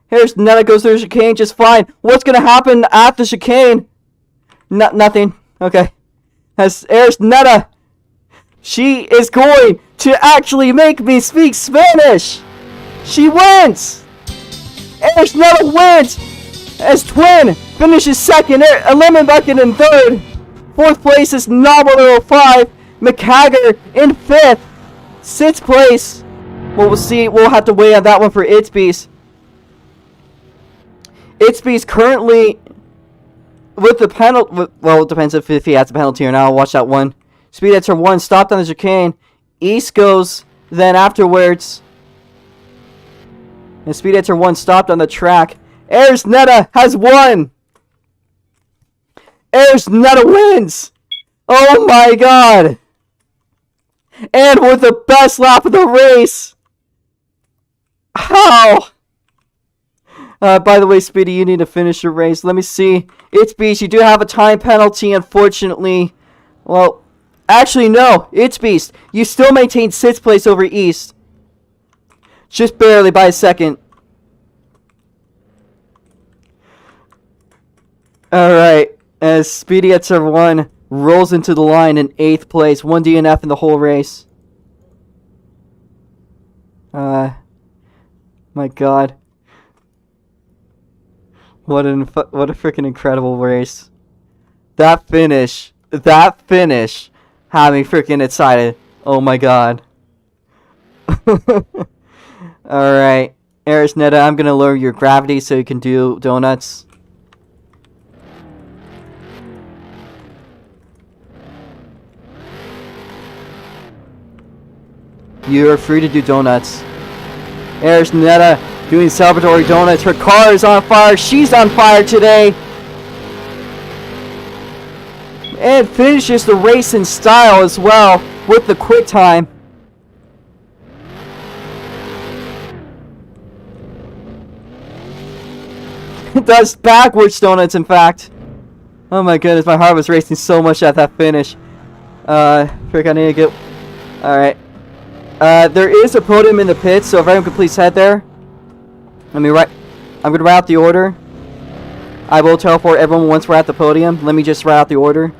Here's Netta goes through the chicane just fine. What's going to happen at the chicane? Nothing. Okay. As Eris Netta, she is going to actually make me speak Spanish. She wins. Eris Netta wins. As Twin finishes 2nd. Lemon Bucket in 3rd. 4th place is Novel 05. McHagger in 5th. 6th place. Well, we'll see. We'll have to wait on that one for Itsby's. Itsby's currently with the penalty. Well, it depends if he has a penalty or not. I'll watch that one. Speed at turn 1, stopped on the chicane. East goes then afterwards. And Speed at turn 1 stopped on the track. Ayers Netta has won. Ayers Netta wins. Oh my god. And with the best lap of the race. How? By the way, Speedy, you need to finish your race. Let me see. It's Beast. You do have a time penalty, unfortunately. Well, actually, no. It's Beast. You still maintain 6th place over East. Just barely by a second. Alright. As Speedy at server 1 rolls into the line in 8th place. 1 DNF in the whole race. My god. What a freaking incredible race. That finish had me freaking excited. Oh my god. Alright. Ayers Netta, I'm gonna lower your gravity so you can do donuts. You are free to do donuts. Ayers Netta doing celebratory donuts. Her car is on fire. She's on fire today. And finishes the race in style as well with the quick time. Does backwards donuts, in fact. Oh my goodness, my heart was racing so much at that finish. Frick, I need to get... Alright. There is a podium in the pits, so if everyone could please head there. I'm going to write out the order. I will teleport everyone once we're at the podium. Let me just write out the order.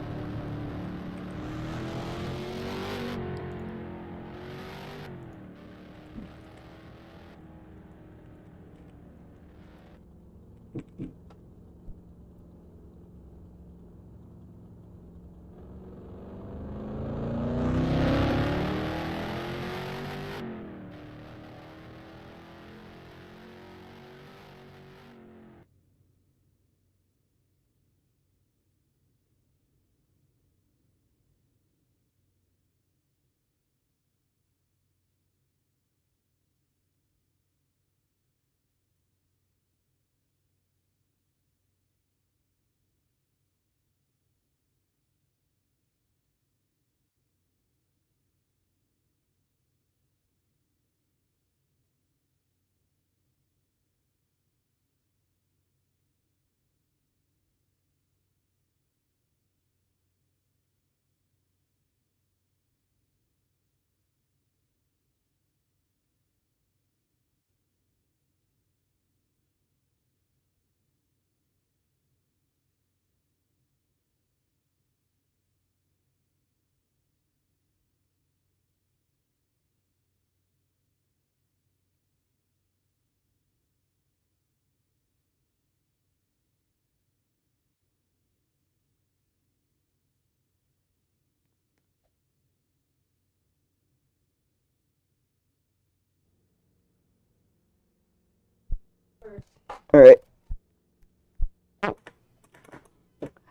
Alright.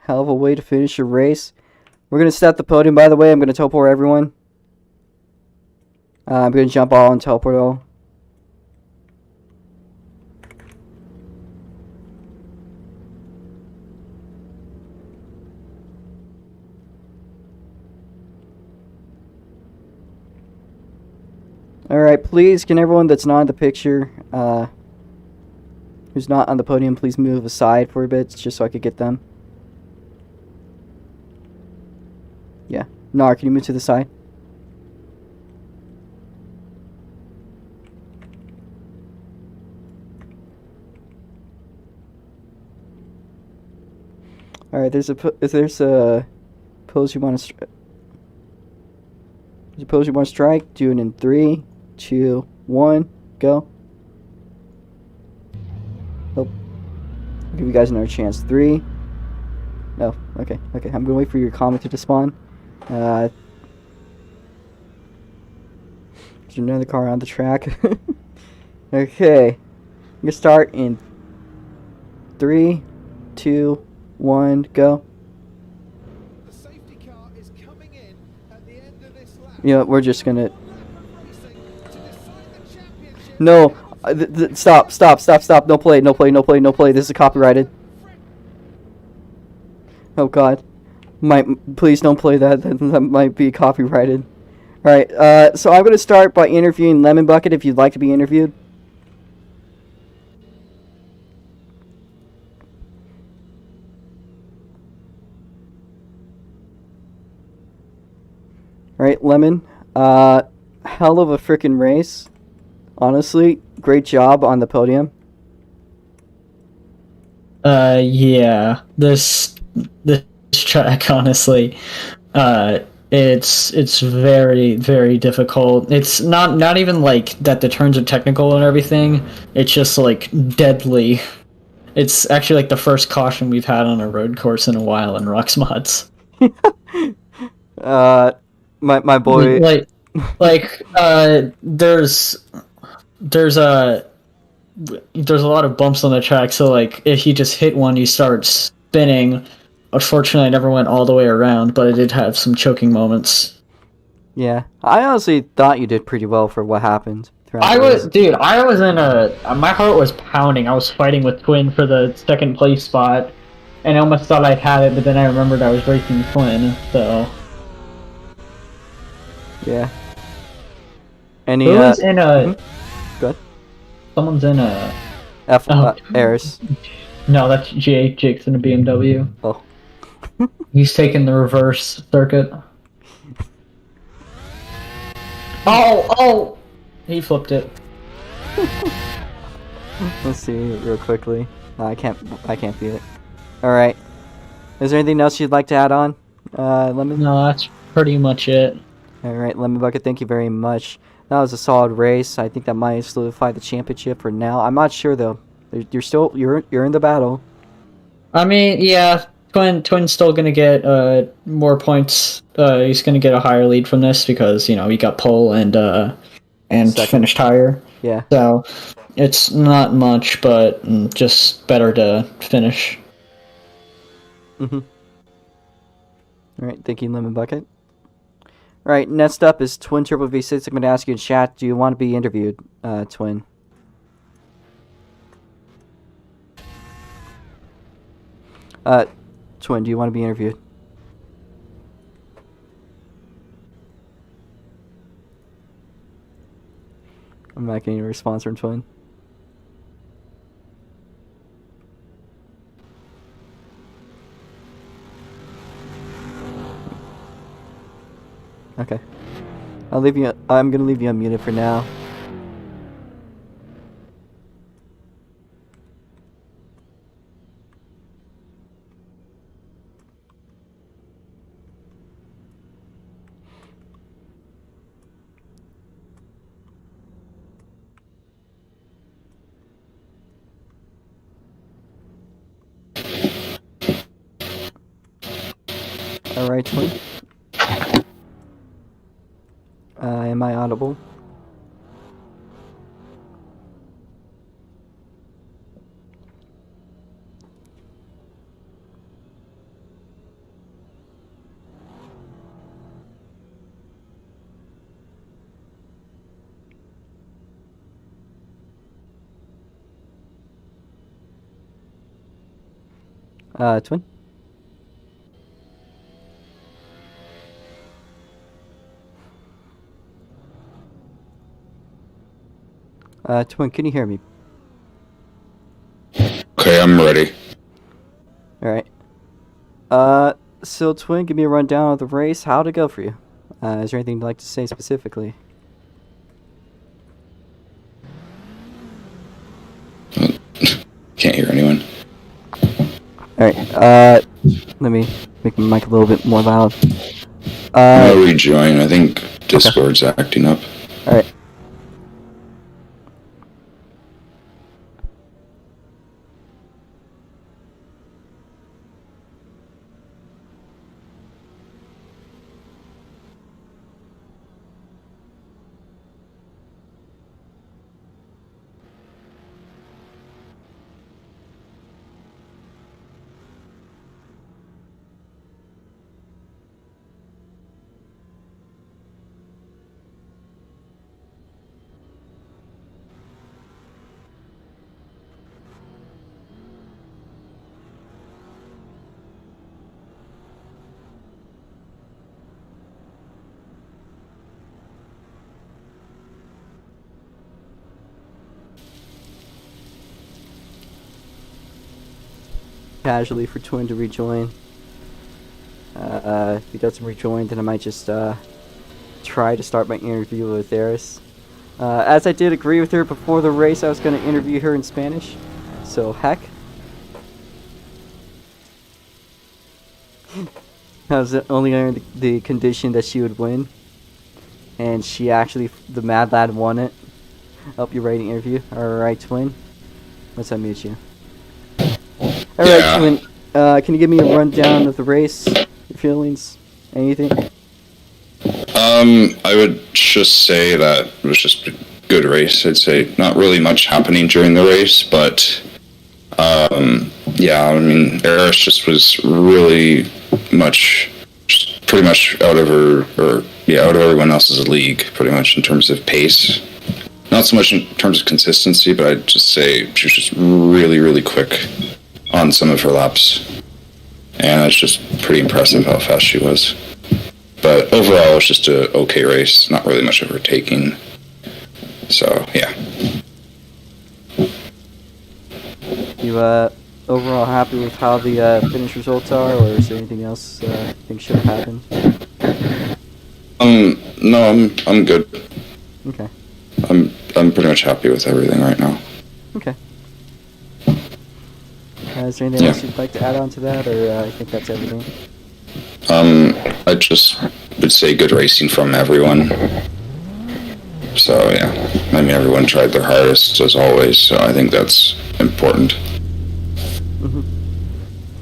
Hell of a way to finish your race. We're going to set the podium, by the way. I'm going to teleport everyone. I'm going to jump all and teleport all. Alright, please, can everyone that's not in the picture, who's not on the podium, please move aside for a bit, just so I could get them. Yeah. Nar, can you move to the side? Alright, if there's a pose you want to strike, do it in 3, 2, 1, go. Oh. I'll give you guys another chance. 3. No, okay. I'm gonna wait for your comment to spawn. another car on the track. Okay. I'm gonna start in 3, 2, 1, go. The safety car is coming in at the end of this lap. You know, we're just gonna. Racing to decide the championship. No! Stop. No play. This is copyrighted. Oh god. Please don't play that. That might be copyrighted. Alright, so I'm gonna start by interviewing Lemon Bucket if you'd like to be interviewed. Alright, Lemon. Hell of a freaking race. Honestly, great job on the podium. Yeah. This track, honestly, it's very, very difficult. It's not even like that the turns are technical and everything. It's just like deadly. It's actually like the first caution we've had on a road course in a while in ROX mods. My boy. There's a lot of bumps on the track, so like if you just hit one, you start spinning. Unfortunately, I never went all the way around, but I did have some choking moments. Yeah, I honestly thought you did pretty well for what happened. I was in my heart was pounding. I was fighting with Twin for the second place spot, and I almost thought I'd had it, but then I remembered I was racing Twin, so. Yeah. Any, Who's in a... Good. Someone's in a... Airs. No, that's Jake's in a BMW. Oh. He's taking the reverse circuit. Oh! He flipped it. Let's see real quickly. No, I can't see it. Alright. Is there anything else you'd like to add on, Lemon? No, that's pretty much it. Alright, Lemon Bucket, thank you very much. That was a solid race. I think that might solidify the championship for now. I'm not sure though. You're in the battle. I mean, yeah, Twin's still gonna get more points. He's gonna get a higher lead from this because he got pole and finished higher. Yeah. So it's not much, but just better to finish. Alright, thank you, Lemon Bucket. Alright, next up is Twin Turbo V6. I'm going to ask you in chat, do you want to be interviewed, Twin? Twin, do you want to be interviewed? I'm not getting a response from Twin. Okay. I'm gonna leave you unmuted for now. Alright, Twin. Am I audible? Twin? Twin, can you hear me? Okay, I'm ready. Alright. So Twin, give me a rundown of the race. How'd it go for you? Is there anything you'd like to say specifically? Can't hear anyone. Alright, let me make my mic a little bit more loud. I'll rejoin. I think Discord's acting up. Alright. casually for Twin to rejoin. If he doesn't rejoin, then I might just try to start my interview with Eris. As I did agree with her before the race, I was going to interview her in Spanish. So, heck. I was only under the condition that she would win. And she actually, the Mad Lad won it. Help you write an interview. Alright, Twin. Let's unmute you. Alright, Twin. Can you give me a rundown of the race? Your feelings? Anything? I would just say that it was just a good race. I'd say not really much happening during the race, but yeah, I mean, Eris just was really much, just pretty much out of her, or yeah, out of everyone else's league, pretty much in terms of pace. Not so much in terms of consistency, but I'd just say she was just really, really quick on some of her laps, and it's just pretty impressive how fast she was. But overall, it's just a okay race. Not really much overtaking. So yeah. You overall happy with how the finish results are, or is there anything else you think should have happened? No, I'm good. Okay. I'm pretty much happy with everything right now. Okay. Is there anything else you'd like to add on to that, or I think that's everything? I just would say good racing from everyone. So yeah, I mean, everyone tried their hardest as always, so I think that's important. Mm-hmm.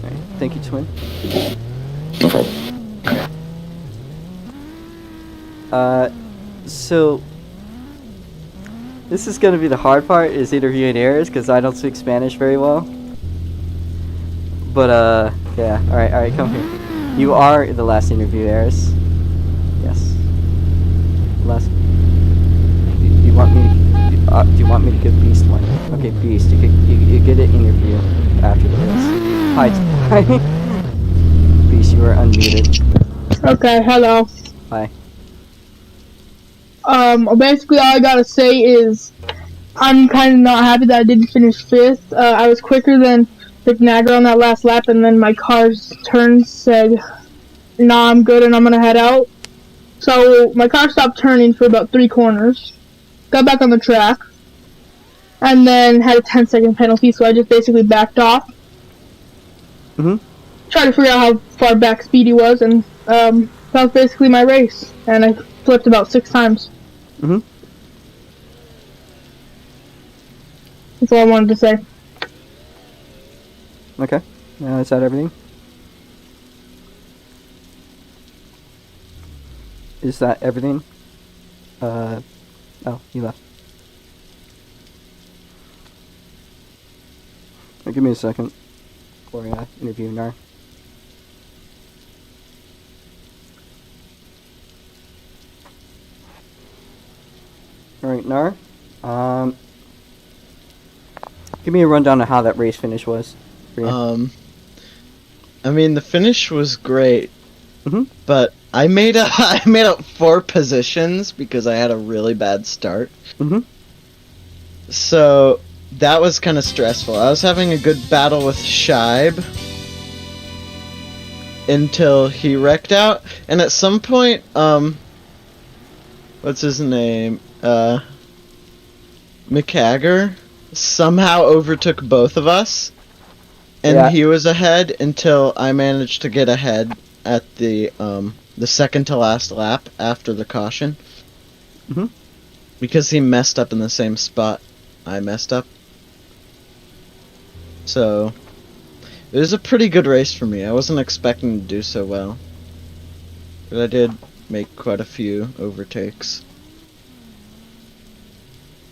Alright, thank you, Twin. No problem. So this is gonna be the hard part, is interviewing Eris, because I don't speak Spanish very well. But yeah, alright, come here. You are in the last interview, Eris. Yes. Last. Do you want me? Do you want me to give Beast one? Okay, Beast. You get an interview after the race. Hi. Beast, you are unmuted. Okay, hello. Hi. Basically all I gotta say is I'm kind of not happy that I didn't finish 5th. I was quicker than McNagger on that last lap, and then my car's turn said, nah, I'm good and I'm gonna head out. So my car stopped turning for about 3 corners, got back on the track, and then had a 10-second penalty, so I just basically backed off. Mm-hmm. Tried to figure out how far back Speedy was, and that was basically my race. And I flipped about 6 times. Mm-hmm. That's all I wanted to say. Okay. Is that everything? Is that everything? Oh, he left. Give me a second for interview Nar. Alright, Nar. Give me a rundown of how that race finish was for you. I mean, the finish was great, but I made up 4 positions because I had a really bad start. So that was kind of stressful. I was having a good battle with Scheib until he wrecked out, and at some point, what's his name? McCagger somehow overtook both of us, and he was ahead until I managed to get ahead at the second to last lap after the caution. Because he messed up in the same spot I messed up. So it was a pretty good race for me. I wasn't expecting to do so well, but I did make quite a few overtakes.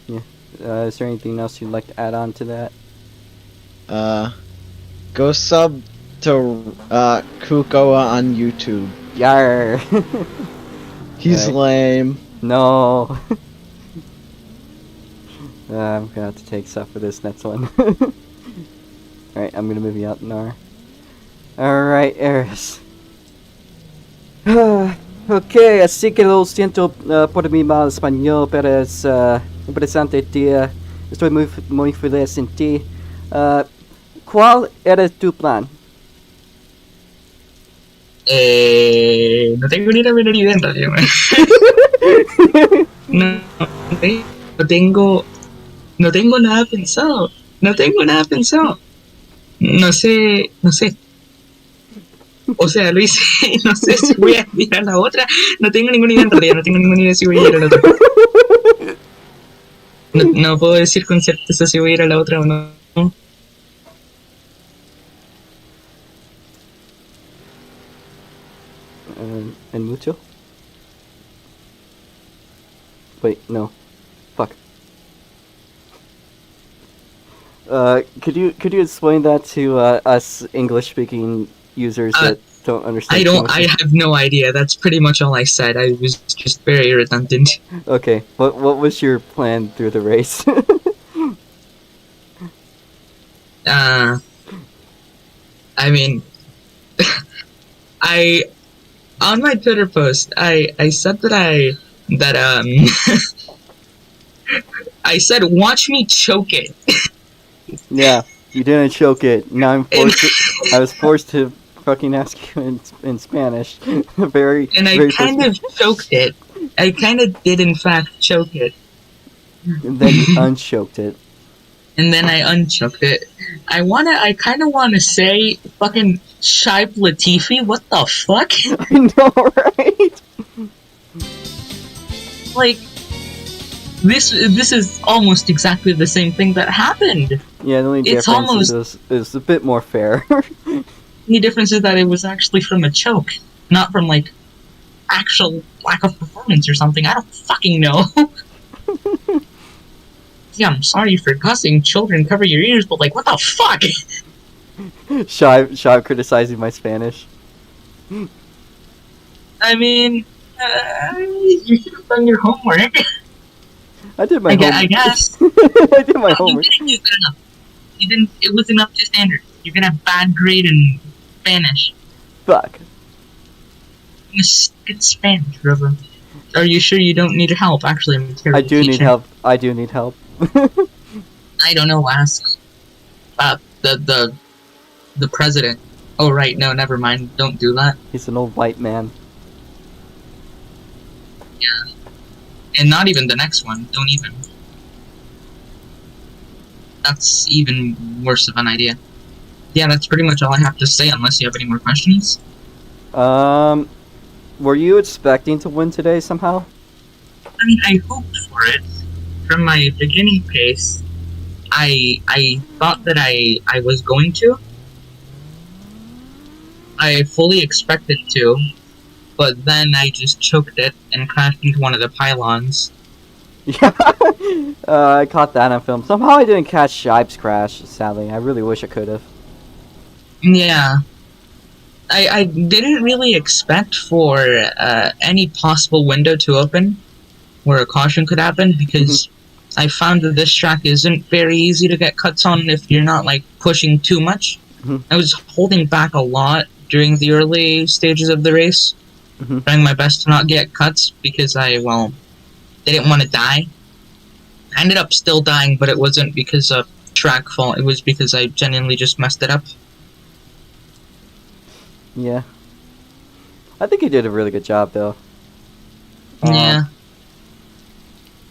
Yeah. Is there anything else you'd like to add on to that? Go sub to Kukoa on YouTube. Yar. He's lame. No. I'm gonna have to take stuff for this next one. Alright, I'm gonna move you out, Nar. Alright, Eris. Ok, así que lo siento por mi mal español, pero es interesante, tía. Estoy muy feliz en ti. ¿Cuál eres tu plan? No tengo ni la menor idea en realidad. No, no tengo nada pensado. No tengo nada pensado. No sé. O sea, lo hice, no sé si voy a ir a la otra. No tengo ninguna idea en realidad, no tengo ninguna idea si voy a ir a la otra. No puedo decir con certeza si voy a ir a la otra o no. ¿En mucho? Wait, no. Fuck. Could you explain that to us English-speaking users that don't understand? I have no idea. That's pretty much all I said. I was just very redundant. Okay, what was your plan through the race? I mean, on my Twitter post, I said that I said, watch me choke it. Yeah, you didn't choke it. Now I was forced to fucking ask you in Spanish. Very. And I kind of choked it. I kind of did, in fact, choke it. And then you unchoked it. And then I unchoked it. I kind of want to say fucking Shaib Latifi. What the fuck? I know, right? Like, this is almost exactly the same thing that happened. Yeah, the only difference is a bit more fair. The only difference is that it was actually from a choke, not from, like, actual lack of performance or something. I don't fucking know. Yeah, I'm sorry for cussing. Children, cover your ears, but, like, what the fuck? Shaib criticizing my Spanish. I mean, you should have done your homework. I did my homework. I guess. I did my homework. You didn't do good enough. You didn't. It wasn't up to standard. You're gonna have bad grade in Spanish. Fuck. You get Spanish, brother. Are you sure you don't need help? Actually, I'm a terrible I do teacher. need help. I do need help. I don't know. Ask the president. Oh right, no, never mind. Don't do that. He's an old white man. Yeah. And not even the next one. Don't even. That's even worse of an idea. Yeah, that's pretty much all I have to say, unless you have any more questions. Were you expecting to win today somehow? I mean, I hoped for it. From my beginning pace, I thought that I was going to. I fully expected to, but then I just choked it and crashed into one of the pylons. Yeah, I caught that on film. Somehow I didn't catch Shaib's crash, sadly. I really wish I could have. Yeah. I didn't really expect for any possible window to open where a caution could happen, because I found that this track isn't very easy to get cuts on if you're not, like, pushing too much. I was holding back a lot during the early stages of the race, trying my best to not get cuts because I didn't want to die. I ended up still dying, but it wasn't because of track fault, it was because I genuinely just messed it up. Yeah. I think you did a really good job, though. Yeah.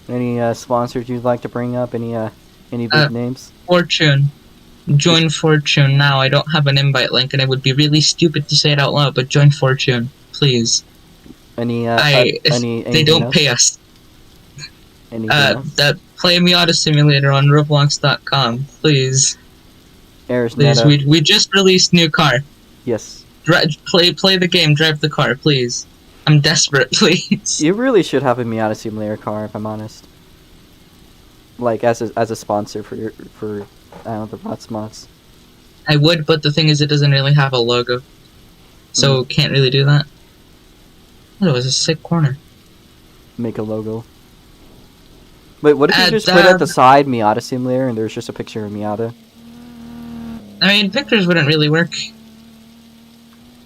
Any sponsors you'd like to bring up? Any big names? Fortune. Join Fortune now. I don't have an invite link, and it would be really stupid to say it out loud, but join Fortune, please. They don't else? pay us. That play Miata Simulator on Roblox.com, please. Please, we just released new car. Yes. Play the game, drive the car, please. I'm desperate, please. You really should have a Miata Simulator car, if I'm honest. Like, as a sponsor for the ROX mods. I would, but the thing is, it doesn't really have a logo. So, can't really do that. Oh, it was a sick corner. Make a logo. Wait, what if you just put at the side Miata Simulator and there's just a picture of Miata? I mean, pictures wouldn't really work.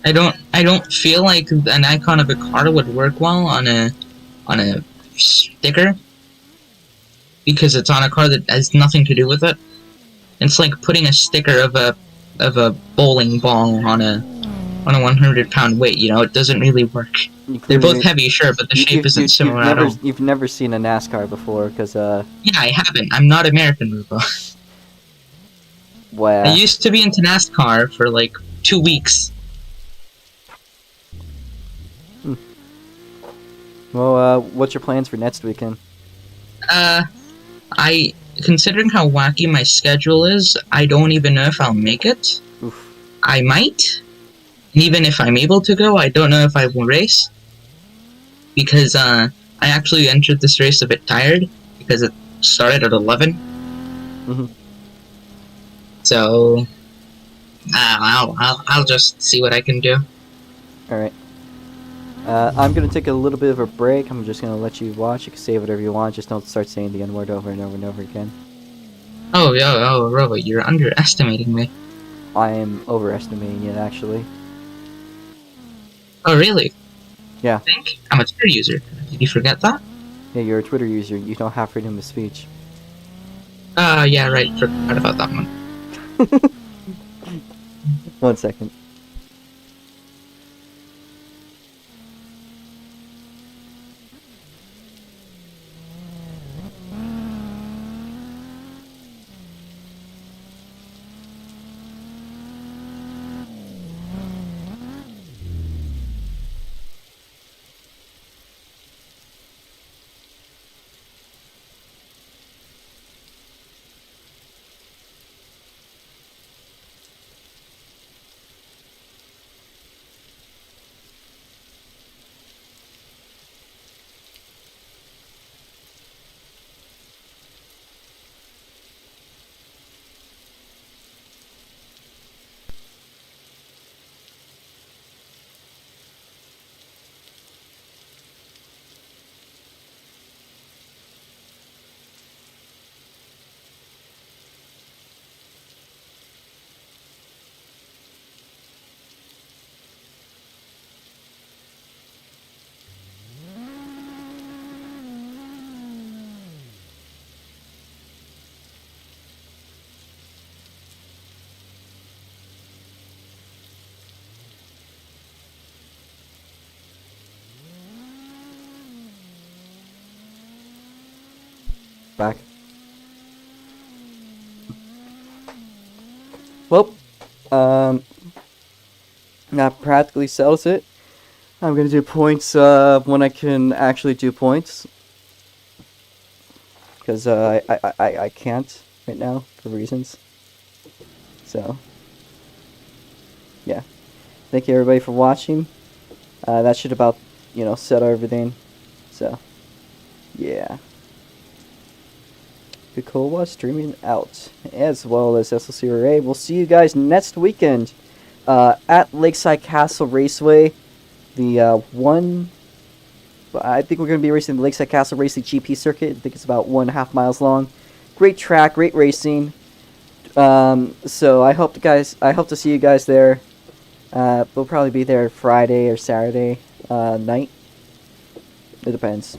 I don't feel like an icon of a car would work well on a sticker, because it's on a car that has nothing to do with it. It's like putting a sticker of a bowling ball on a 100-pound weight. You know, it doesn't really work. They're both heavy, sure, but the shape isn't similar at all. You've never seen a NASCAR before, because Yeah, I haven't. I'm not American, Rubo. Wow. I used to be into NASCAR for like 2 weeks. Well, what's your plans for next weekend? Considering how wacky my schedule is, I don't even know if I'll make it. Oof. I might. Even if I'm able to go, I don't know if I will race. Because, I actually entered this race a bit tired, because it started at 11. Mm-hmm. So, I'll just see what I can do. Alright. I'm gonna take a little bit of a break. I'm just gonna let you watch. You can say whatever you want. Just don't start saying the N-word over and over and over again. Oh, Robo, you're underestimating me. I am overestimating it, actually. Oh, really? Yeah. I think I'm a Twitter user. Did you forget that? Yeah, you're a Twitter user. You don't have freedom of speech. Yeah, right. Forgot about that one. 1 second. Back. Well, that practically settles it. I'm gonna do points when I can actually do points, because I can't right now for reasons. So yeah, thank you everybody for watching. That should about settle everything. So yeah. Cool was streaming out, as well as SLCORA. We'll see you guys next weekend at Lakeside Castle Raceway. I think we're going to be racing the Lakeside Castle Racing GP circuit. I think it's about 1.5 miles long. Great track, great racing. So I hope to see you guys there. We'll probably be there Friday or Saturday night. It depends.